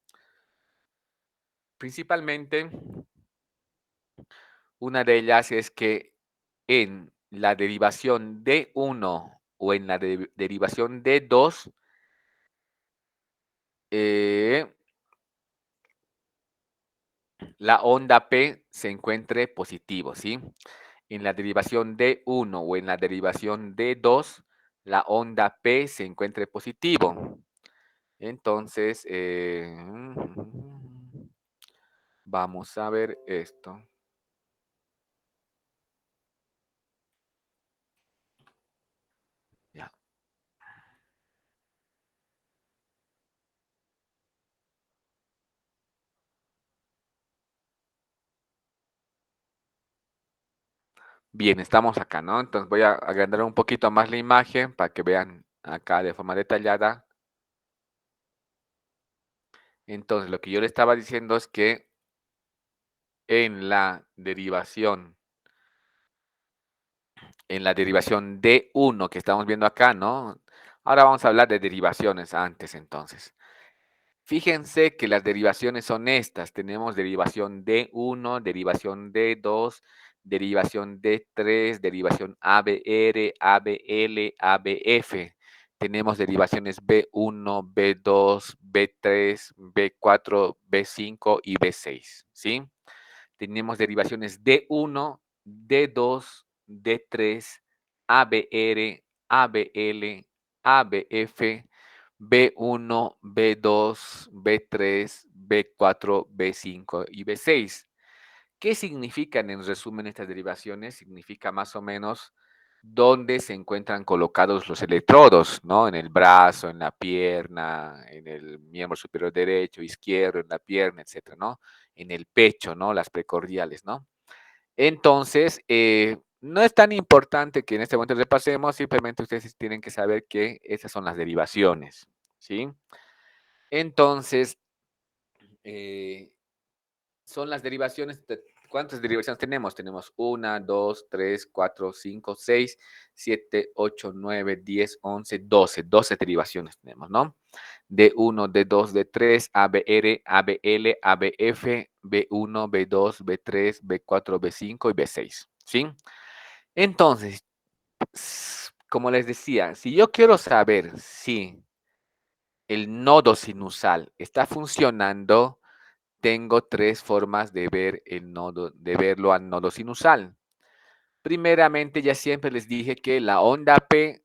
Principalmente, una de ellas es que en la derivación de uno o en la derivación de 2, eh, la onda P se encuentre positivo, ¿sí? En la derivación de uno o en la derivación de 2, la onda P se encuentre positivo. Entonces, vamos a ver esto. Ya. Bien, estamos acá, ¿no? Entonces voy a agrandar un poquito más la imagen para que vean acá de forma detallada. Entonces, lo que yo le estaba diciendo es que en la derivación de uno que estamos viendo acá, ¿no? Ahora vamos a hablar de derivaciones antes, entonces. Fíjense que las derivaciones son estas. Tenemos derivación d uno, derivación d dos, derivación d tres, derivación ABR, ABL, ABF. Tenemos derivaciones B1, B2, B3, B4, B5 y B6, ¿sí? Tenemos derivaciones D1, D2, D3, ABR, ABL, ABF, B1, B2, B3, B4, B5 y B6. ¿Qué significan en resumen estas derivaciones? Significa más o menos donde se encuentran colocados los electrodos, ¿no? En el brazo, en la pierna, en el miembro superior derecho, izquierdo, en la pierna, etcétera, ¿no? En el pecho, ¿no? Las precordiales, ¿no? Entonces, no es tan importante que en este momento repasemos, simplemente ustedes tienen que saber que esas son las derivaciones, ¿sí? Entonces, eh, son las derivaciones. ¿Cuántas derivaciones tenemos? Tenemos 1, 2, 3, 4, 5, 6, 7, 8, 9, 10, 11, 12. 12 derivaciones tenemos, ¿no? D1, D2, D3, ABR, ABL, ABF, B1, B2, B3, B4, B5 y B6, ¿sí? Entonces, como les decía, si yo quiero saber si el nodo sinusal está funcionando, tengo tres formas de ver el nodo, de verlo al nodo sinusal. Primeramente, ya siempre les dije que la onda P,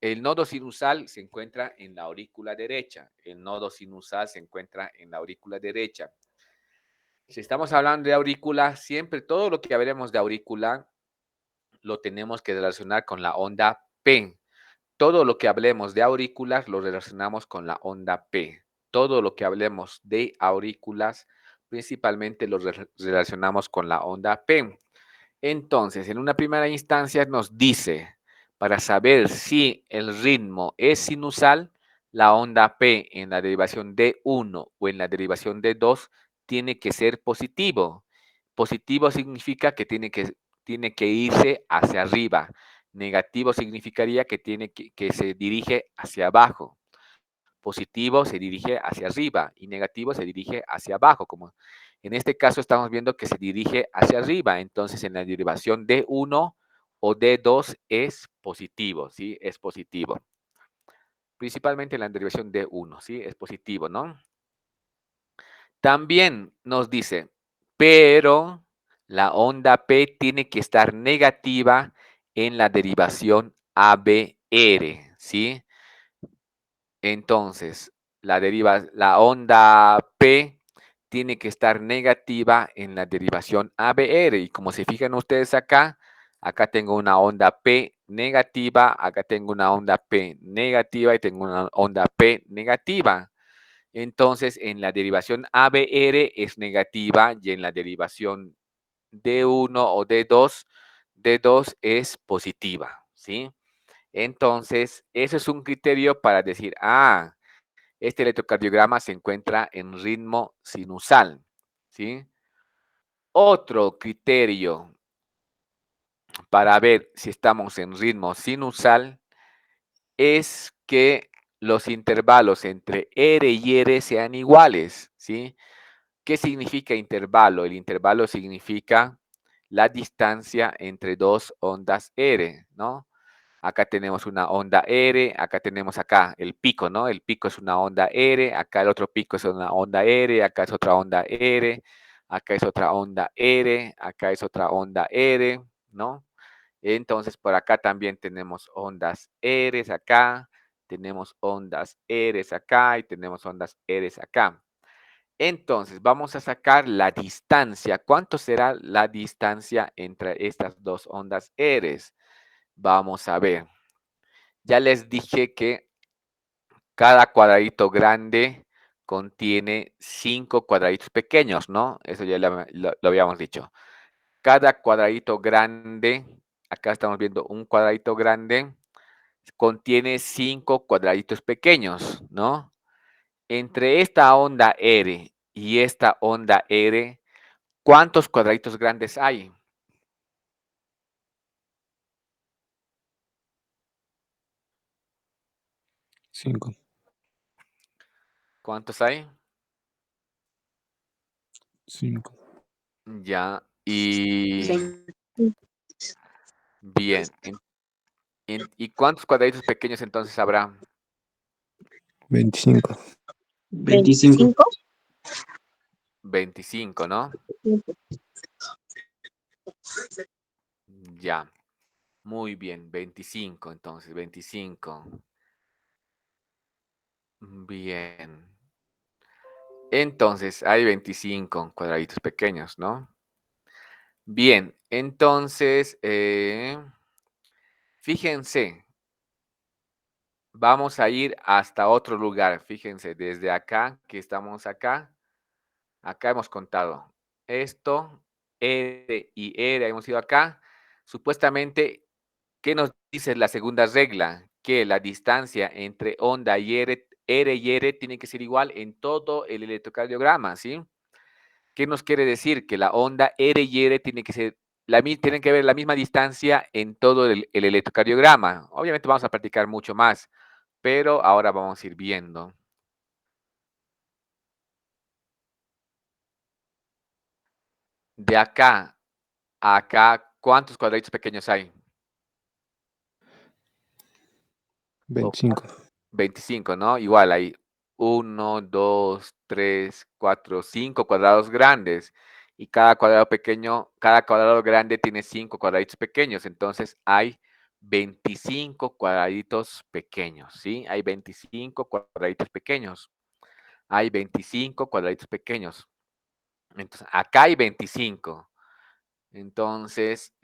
el nodo sinusal se encuentra en la aurícula derecha. El nodo sinusal se encuentra en la aurícula derecha. Si estamos hablando de aurícula, siempre todo lo que hablemos de aurícula lo tenemos que relacionar con la onda P. Todo lo que hablemos de aurículas lo relacionamos con la onda P. Todo lo que hablemos de aurículas principalmente lo relacionamos con la onda P. Entonces, en una primera instancia nos dice, para saber si el ritmo es sinusal, la onda P en la derivación D1 o en la derivación D2 tiene que ser positivo. Positivo significa que tiene que irse hacia arriba. Negativo significaría que que se dirige hacia abajo. Positivo se dirige hacia arriba y negativo se dirige hacia abajo. Como en este caso estamos viendo que se dirige hacia arriba, entonces en la derivación D1 o D2 es positivo, ¿sí? Es positivo. Principalmente en la derivación D1, ¿sí? Es positivo, ¿no? También nos dice, pero la onda P tiene que estar negativa en la derivación ABR, ¿sí? Entonces, la onda P tiene que estar negativa en la derivación ABR. Y como se fijan ustedes acá, acá tengo una onda P negativa, acá tengo una onda P negativa y tengo una onda P negativa. Entonces, en la derivación ABR es negativa y en la derivación D1 o D2, D2 es positiva, ¿sí? Entonces, eso es un criterio para decir, este electrocardiograma se encuentra en ritmo sinusal, ¿sí? Otro criterio para ver si estamos en ritmo sinusal es que los intervalos entre R y R sean iguales, ¿sí? ¿Qué significa intervalo? El intervalo significa la distancia entre dos ondas R, ¿no? Acá tenemos una onda R, acá tenemos acá el pico, ¿no? El pico es una onda R, acá el otro pico es una onda R, acá es otra onda R, acá es otra onda R, acá es otra onda R, ¿no? Entonces, por acá también tenemos ondas R acá, tenemos ondas R acá y tenemos ondas R acá. Entonces, vamos a sacar la distancia. ¿Cuánto será la distancia entre estas dos ondas R? Vamos a ver. Ya les dije que cada cuadradito grande contiene 5 cuadraditos pequeños, ¿no? Eso ya lo habíamos dicho. Cada cuadradito grande, acá estamos viendo un cuadradito grande, contiene 5 cuadraditos pequeños, ¿no? Entre esta onda R y esta onda R, ¿cuántos cuadraditos grandes hay? 5. ¿Cuántos hay? 5. Ya, y bien. ¿Y cuántos cuadraditos pequeños entonces habrá? 25. 25. 25, ¿no? Ya, muy bien, 25, entonces, 25. Bien. Entonces, hay 25 cuadraditos pequeños, ¿no? Bien, entonces, Fíjense, vamos a ir hasta otro lugar. Fíjense, desde acá, que estamos acá, acá hemos contado esto, R y R, hemos ido acá. Supuestamente, ¿qué nos dice la segunda regla? Que la distancia entre onda y R y R tiene que ser igual en todo el electrocardiograma, ¿sí? ¿Qué nos quiere decir? Que la onda R y R tiene que ser tienen que haber la misma distancia en todo el electrocardiograma. Obviamente vamos a practicar mucho más, pero ahora vamos a ir viendo. De acá a acá, ¿cuántos cuadraditos pequeños hay? 25. 25, ¿no? Igual hay 1, 2, 3, 4, 5 cuadrados grandes. Y cada cuadrado pequeño, cada cuadrado grande tiene 5 cuadraditos pequeños. Entonces hay 25 cuadraditos pequeños, ¿sí? Hay 25 cuadraditos pequeños. Hay 25 cuadraditos pequeños. Entonces, acá hay 25. Entonces,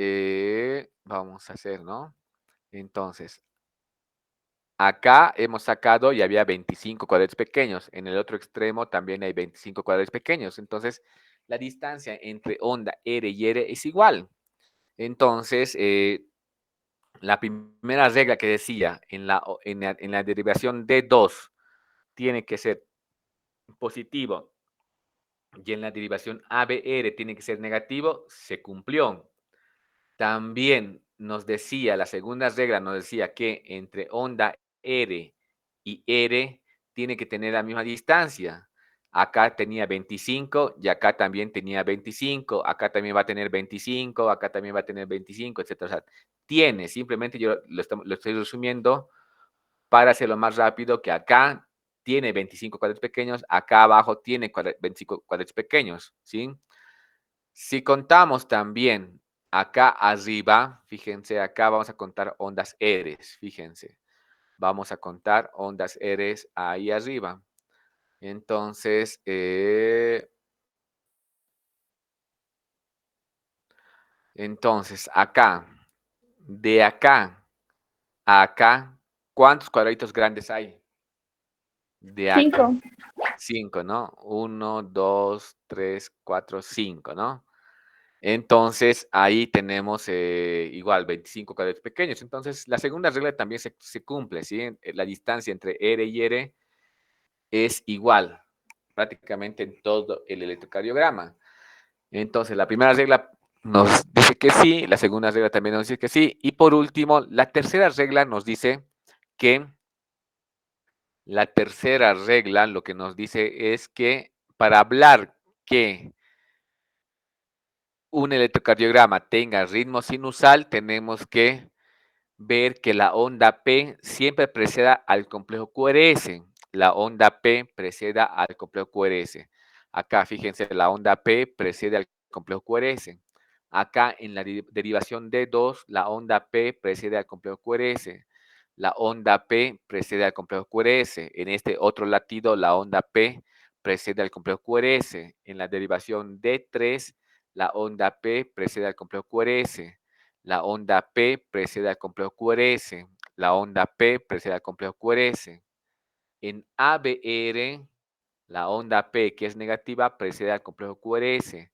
vamos a hacer, ¿no? Entonces, acá hemos sacado y había 25 cuadrados pequeños. En el otro extremo también hay 25 cuadrados pequeños. Entonces, la distancia entre onda R y R es igual. Entonces, la primera regla que decía en la derivación de 2 tiene que ser positivo y en la derivación ABR tiene que ser negativo, se cumplió. También nos decía, la segunda regla nos decía que entre onda R y R tiene que tener la misma distancia. Acá tenía 25 y acá también tenía 25, acá también va a tener 25, acá también va a tener 25, etcétera. O sea, tiene, simplemente yo lo estoy resumiendo para hacerlo más rápido, que acá tiene 25 cuadrados pequeños, acá abajo tiene 25 cuadrados pequeños, ¿sí? Si contamos también acá arriba, fíjense, acá vamos a contar ondas Eres, fíjense. Vamos a contar ondas Eres ahí arriba. Entonces, acá, de acá a acá, ¿cuántos cuadraditos grandes hay? De acá. 5. 5, ¿no? 1, 2, 3, 4, 5, ¿no? Entonces, ahí tenemos igual 25 cuadrados pequeños. Entonces, la segunda regla también se cumple, ¿sí? La distancia entre R y R es igual prácticamente en todo el electrocardiograma. Entonces, la primera regla nos dice que sí, la segunda regla también nos dice que sí, y por último, la tercera regla nos dice que, la tercera regla lo que nos dice es que para hablar que un electrocardiograma tenga ritmo sinusal, tenemos que ver que la onda P siempre preceda al complejo QRS. La onda P preceda al complejo QRS. Acá, fíjense, la onda P precede al complejo QRS. Acá en la derivación D2, la onda P precede al complejo QRS. La onda P precede al complejo QRS. En este otro latido, la onda P precede al complejo QRS. En la derivación D3, la onda P precede al complejo QRS. La onda P precede al complejo QRS. La onda P precede al complejo QRS. En ABR, la onda P, que es negativa, precede al complejo QRS.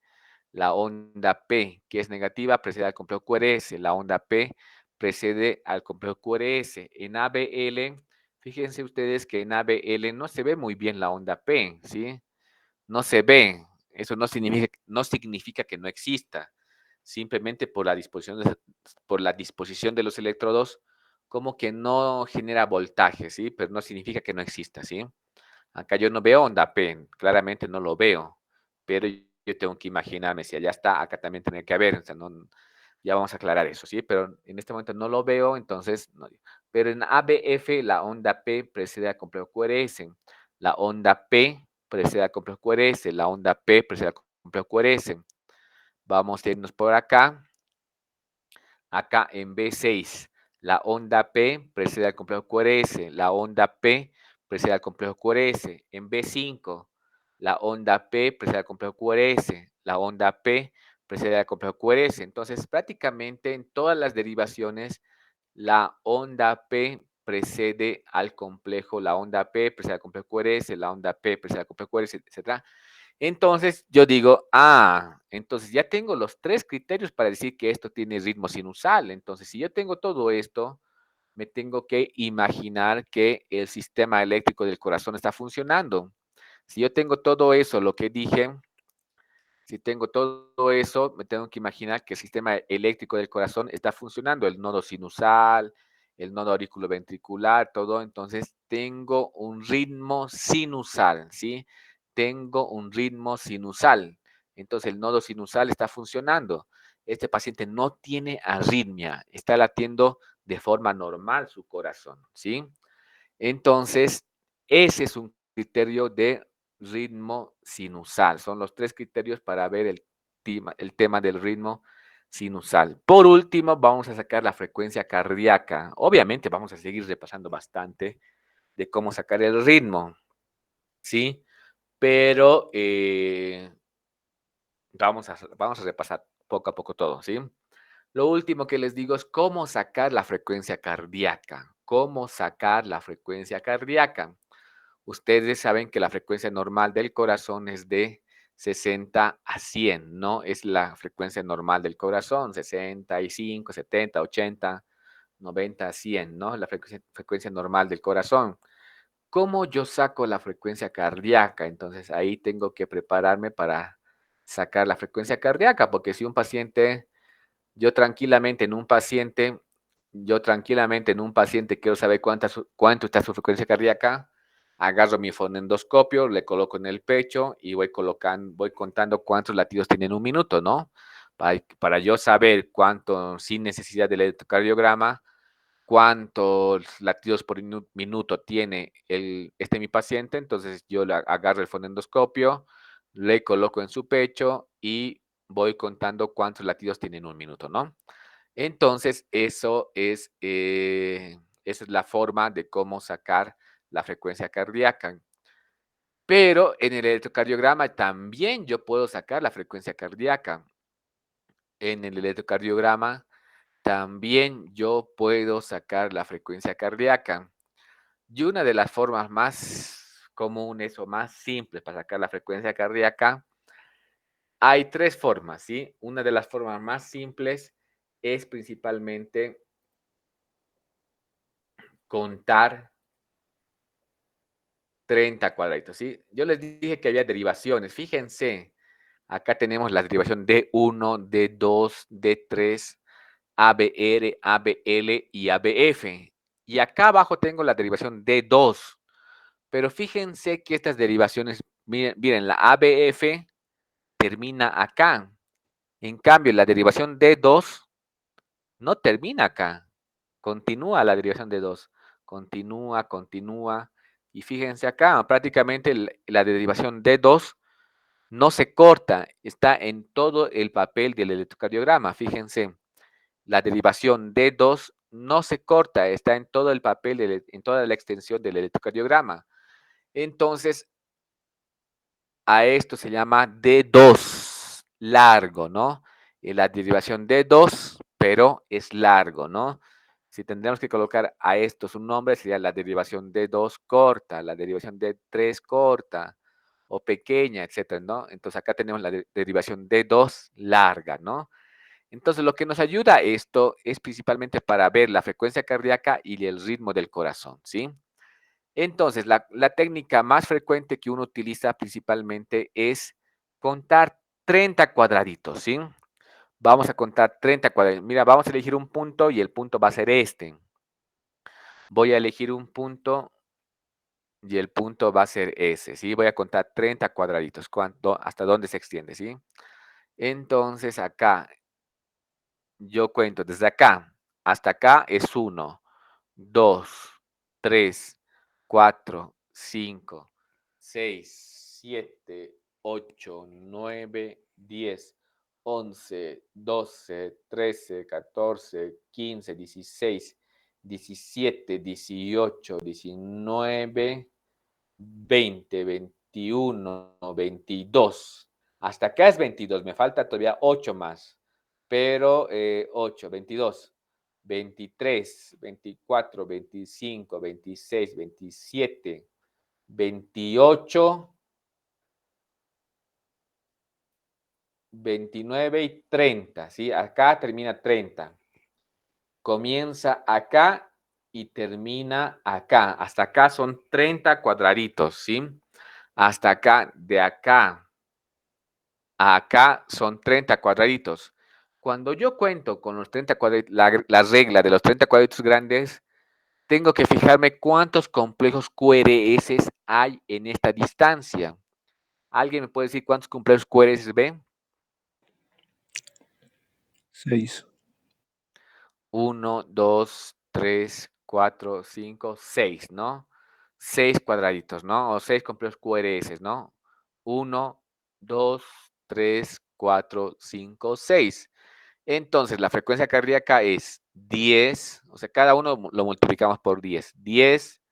La onda P, que es negativa, precede al complejo QRS. La onda P precede al complejo QRS. En ABL, fíjense ustedes que en ABL no se ve muy bien la onda P, ¿sí? No se ve. Eso no significa que no exista. Simplemente por la disposición de los electrodos, como que no genera voltaje, ¿sí? Pero no significa que no exista, ¿sí? Acá yo no veo onda P, claramente no lo veo, pero yo tengo que imaginarme si allá está, acá también tiene que haber, o sea, no, ya vamos a aclarar eso, ¿sí? Pero en este momento no lo veo, entonces, no. Pero en ABF la onda P precede al complejo QRS, la onda P precede al complejo QRS, la onda P precede al complejo QRS. Vamos a irnos por acá. Acá en B6, la onda P precede al complejo QRS, la onda P precede al complejo QRS. En B5, la onda P precede al complejo QRS, la onda P precede al complejo QRS. Entonces, prácticamente en todas las derivaciones, la onda P precede al complejo, la onda P precede al complejo QRS, la onda P precede al complejo QRS, etc. Entonces yo digo, entonces ya tengo los 3 criterios para decir que esto tiene ritmo sinusal. Entonces, si yo tengo todo esto, me tengo que imaginar que el sistema eléctrico del corazón está funcionando. Si yo tengo todo eso, lo que dije, si tengo todo eso, me tengo que imaginar que el sistema eléctrico del corazón está funcionando, el nodo sinusal, el nodo auriculoventricular, todo. Entonces, tengo un ritmo sinusal, ¿sí? Tengo un ritmo sinusal. Entonces, el nodo sinusal está funcionando. Este paciente no tiene arritmia, está latiendo de forma normal su corazón, ¿sí? Entonces, ese es un criterio de ritmo sinusal. Son los 3 criterios para ver el tema del ritmo sinusal. Por último, vamos a sacar la frecuencia cardíaca. Obviamente, vamos a seguir repasando bastante de cómo sacar el ritmo, ¿sí? Pero vamos a repasar poco a poco todo, ¿sí? Lo último que les digo es cómo sacar la frecuencia cardíaca. ¿Cómo sacar la frecuencia cardíaca? Ustedes saben que la frecuencia normal del corazón es de 60 a 100, ¿no? Es la frecuencia normal del corazón, 65, 70, 80, 90, 100, ¿no? La frecuencia normal del corazón. ¿Cómo yo saco la frecuencia cardíaca? Entonces ahí tengo que prepararme para sacar la frecuencia cardíaca, porque si un paciente yo tranquilamente en un paciente, quiero saber cuánto está su frecuencia cardíaca, agarro mi fonendoscopio, le coloco en el pecho y voy contando cuántos latidos tiene en un minuto, ¿no? Para yo saber cuánto, sin necesidad del electrocardiograma, cuántos latidos por minuto tiene mi paciente. Entonces yo agarro el fonendoscopio, le coloco en su pecho y voy contando cuántos latidos tiene en un minuto, ¿no? Entonces, esa es la forma de cómo sacar la frecuencia cardíaca. Pero en el electrocardiograma también yo puedo sacar la frecuencia cardíaca. En el electrocardiograma también yo puedo sacar la frecuencia cardíaca. Y una de las formas más comunes o más simples para sacar la frecuencia cardíaca, hay 3 formas, ¿sí? Una de las formas más simples es principalmente contar 30 cuadraditos, ¿sí? Yo les dije que había derivaciones. Fíjense, acá tenemos la derivación D1, D2, D3, ABR, ABL y ABF. Y acá abajo tengo la derivación D2. Pero fíjense que estas derivaciones, miren, la ABF termina acá. En cambio, la derivación D2 no termina acá. Continúa la derivación D2. Continúa, continúa. Y fíjense acá, prácticamente la derivación D2 no se corta, está en todo el papel del electrocardiograma. Fíjense, la derivación D2 no se corta, está en todo el papel, en toda la extensión del electrocardiograma. Entonces, a esto se llama D2, largo, ¿no? La derivación D2, pero es largo, ¿no? Si tendríamos que colocar a estos un nombre, sería la derivación D2 corta, la derivación D3 corta o pequeña, etcétera, ¿no? Entonces acá tenemos la derivación D2 larga, ¿no? Entonces lo que nos ayuda esto es principalmente para ver la frecuencia cardíaca y el ritmo del corazón, ¿sí? Entonces, la técnica más frecuente que uno utiliza principalmente es contar 30 cuadraditos, ¿sí? Vamos a contar 30 cuadraditos. Mira, vamos a elegir un punto y el punto va a ser este. Voy a elegir un punto y el punto va a ser ese, ¿sí? Voy a contar 30 cuadraditos. ¿Hasta dónde se extiende, sí? Entonces, acá, yo cuento desde acá hasta acá es 1, 2, 3, 4, 5, 6, 7, 8, 9, 10, 11, 12, 13, 14, 15, 16, 17, 18, 19, 20, 21, 22. Hasta acá es 22, me falta todavía 8 más, pero 8, 22. 23, 24, 25, 26, 27, 28, 29 y 30, ¿sí? Acá termina 30. Comienza acá y termina acá. Hasta acá son 30 cuadraditos, ¿sí? Hasta acá, de acá a acá son 30 cuadraditos. Cuando yo cuento con los 30 cuadraditos, la regla de los 30 cuadraditos grandes, tengo que fijarme cuántos complejos QRS hay en esta distancia. ¿Alguien me puede decir cuántos complejos QRS ven? 6. 1, 2, 3, 4, 5, 6, ¿no? 6 cuadraditos, ¿no? O 6 complejos QRS, ¿no? 1, 2, 3, 4, 5, 6. Entonces, la frecuencia cardíaca es 10, o sea, cada uno lo multiplicamos por 10. 10,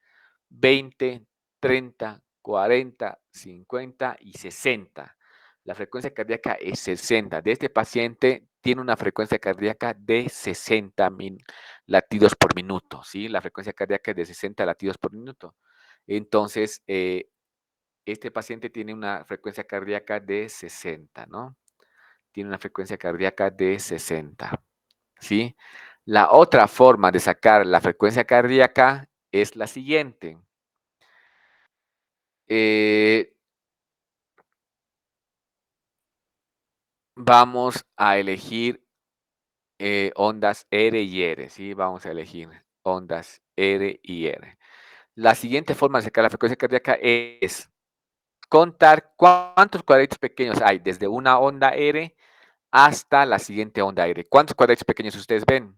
20, 30, 40, 50 y 60. La frecuencia cardíaca es 60. De este paciente tiene una frecuencia cardíaca de 60 latidos por minuto, ¿sí? La frecuencia cardíaca es de 60 latidos por minuto. Entonces, este paciente tiene una frecuencia cardíaca de 60, ¿no? Tiene una frecuencia cardíaca de 60, ¿sí? La otra forma de sacar la frecuencia cardíaca es la siguiente. Vamos a elegir ondas R y R, ¿sí? Vamos a elegir ondas R y R. La siguiente forma de sacar la frecuencia cardíaca es contar cuántos cuadraditos pequeños hay desde una onda R hasta la siguiente onda R. ¿Cuántos cuadraditos pequeños ustedes ven?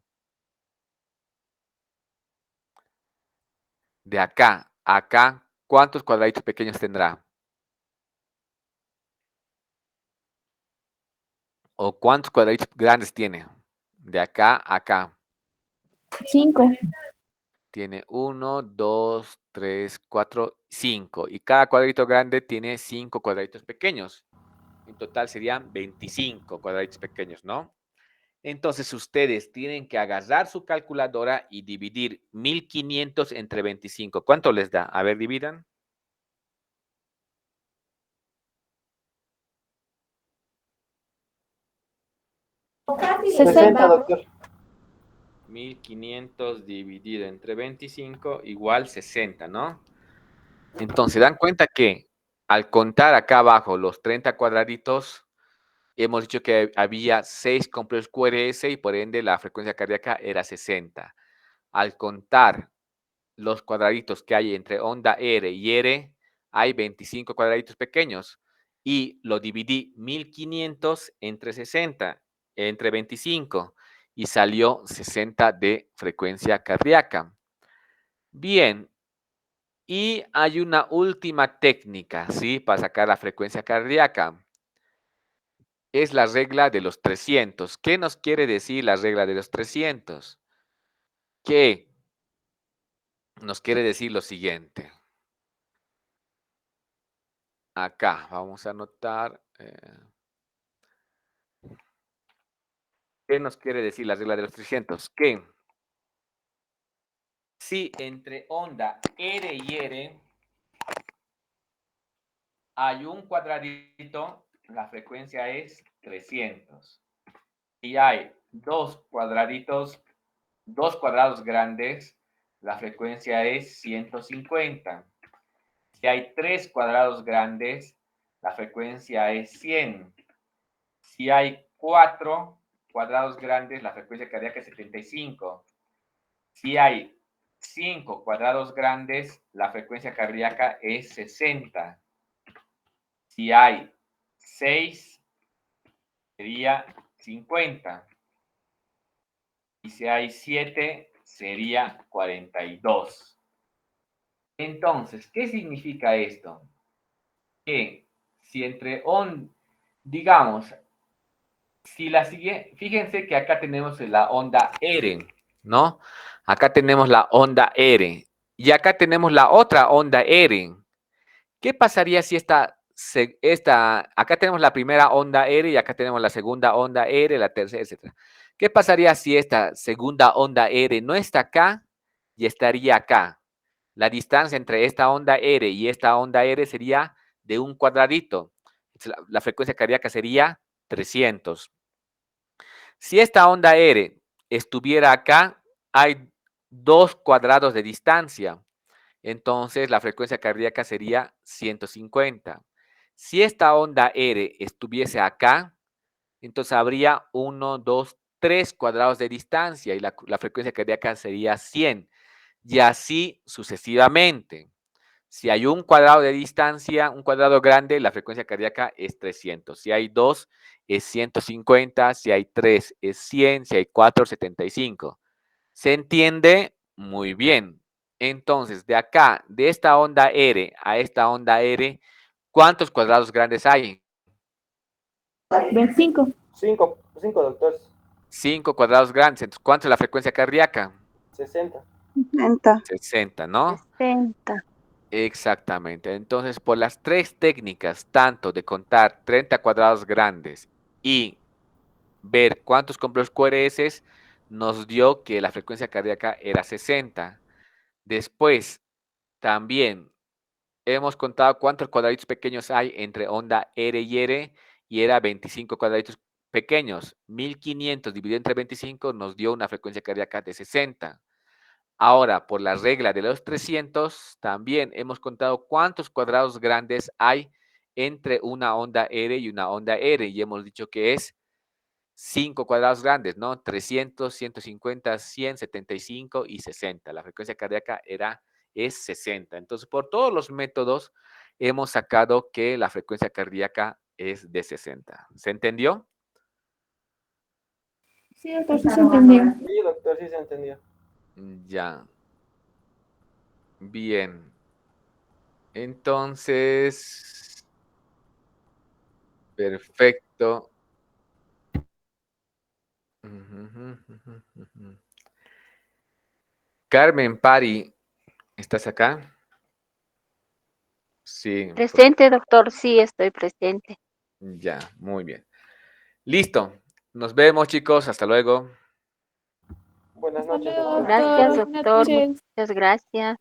De acá a acá, ¿cuántos cuadraditos pequeños tendrá? ¿O cuántos cuadraditos grandes tiene? De acá a acá. 5. Tiene 1, 2, 3, 4, 5. Y cada cuadradito grande tiene 5 cuadraditos pequeños. En total serían 25 cuadraditos pequeños, ¿no? Entonces ustedes tienen que agarrar su calculadora y dividir 1500 entre 25. ¿Cuánto les da? A ver, dividan. 60. doctor. 1500 dividido entre 25 igual 60, ¿no? Entonces, dan cuenta que al contar acá abajo los 30 cuadraditos, hemos dicho que había 6 complejos QRS y por ende la frecuencia cardíaca era 60. Al contar los cuadraditos que hay entre onda R y R, hay 25 cuadraditos pequeños y lo dividí 1500 entre 60, entre 25 y salió 60 de frecuencia cardíaca. Bien, y hay una última técnica, ¿sí? Para sacar la frecuencia cardíaca. Es la regla de los 300. ¿Qué nos quiere decir la regla de los 300? Que nos quiere decir lo siguiente. Acá vamos a anotar. ¿Qué nos quiere decir la regla de los 300? Que si entre onda R y R hay un cuadradito, la frecuencia es 300. Si hay dos cuadraditos, dos cuadrados grandes, la frecuencia es 150. Si hay 3 cuadrados grandes, la frecuencia es 100. Si hay 4 cuadrados grandes, la frecuencia cardíaca es 75. Si hay 5 cuadrados grandes, la frecuencia cardíaca es 60. Si hay 6, sería 50. Y si hay 7, sería 42. Entonces, ¿qué significa esto? Que si entre digamos, si la siguiente, fíjense que acá tenemos la onda R, ¿no? Acá tenemos la onda R y acá tenemos la otra onda R. ¿Qué pasaría si acá tenemos la primera onda R y acá tenemos la segunda onda R, la tercera, etcétera? ¿Qué pasaría si esta segunda onda R no está acá y estaría acá? La distancia entre esta onda R y esta onda R sería de un cuadradito. La frecuencia cardíaca sería 300. Si esta onda R estuviera acá, hay 2 cuadrados de distancia. Entonces, la frecuencia cardíaca sería 150. Si esta onda R estuviese acá, entonces habría 1, 2, 3 cuadrados de distancia y la frecuencia cardíaca sería 100. Y así sucesivamente. Si hay un cuadrado de distancia, un cuadrado grande, la frecuencia cardíaca es 300. Si hay 2, es 150. Si hay 3, es 100. Si hay 4, 75. ¿Se entiende? Muy bien. Entonces, de acá, de esta onda R a esta onda R, ¿cuántos cuadrados grandes hay? 25. 5, doctor. 5 cuadrados grandes. Entonces, ¿cuánto es la frecuencia cardíaca? 60. 60, ¿no? 60. Exactamente. Entonces, por las 3 técnicas, tanto de contar 30 cuadrados grandes y ver cuántos complejos QRS, nos dio que la frecuencia cardíaca era 60. Después, también hemos contado cuántos cuadraditos pequeños hay entre onda R y R y era 25 cuadraditos pequeños. 1500 dividido entre 25 nos dio una frecuencia cardíaca de 60. Ahora, por la regla de los 300, también hemos contado cuántos cuadrados grandes hay entre una onda R y una onda R y hemos dicho que es 5 cuadrados grandes, ¿no? 300, 150, 100, 75 y 60. La frecuencia cardíaca es 60. Entonces, por todos los métodos hemos sacado que la frecuencia cardíaca es de 60. ¿Se entendió? Sí, doctor, sí se entendió. Sí, doctor, sí se entendió. Ya. Bien. Entonces, perfecto. Carmen Pari, ¿estás acá? Sí. Presente, doctor, sí, estoy presente. Ya, muy bien. Listo. Nos vemos, chicos. Hasta luego. Buenas Hasta noches, luego, doctor. Gracias, Buenas doctor. noches. Muchas gracias.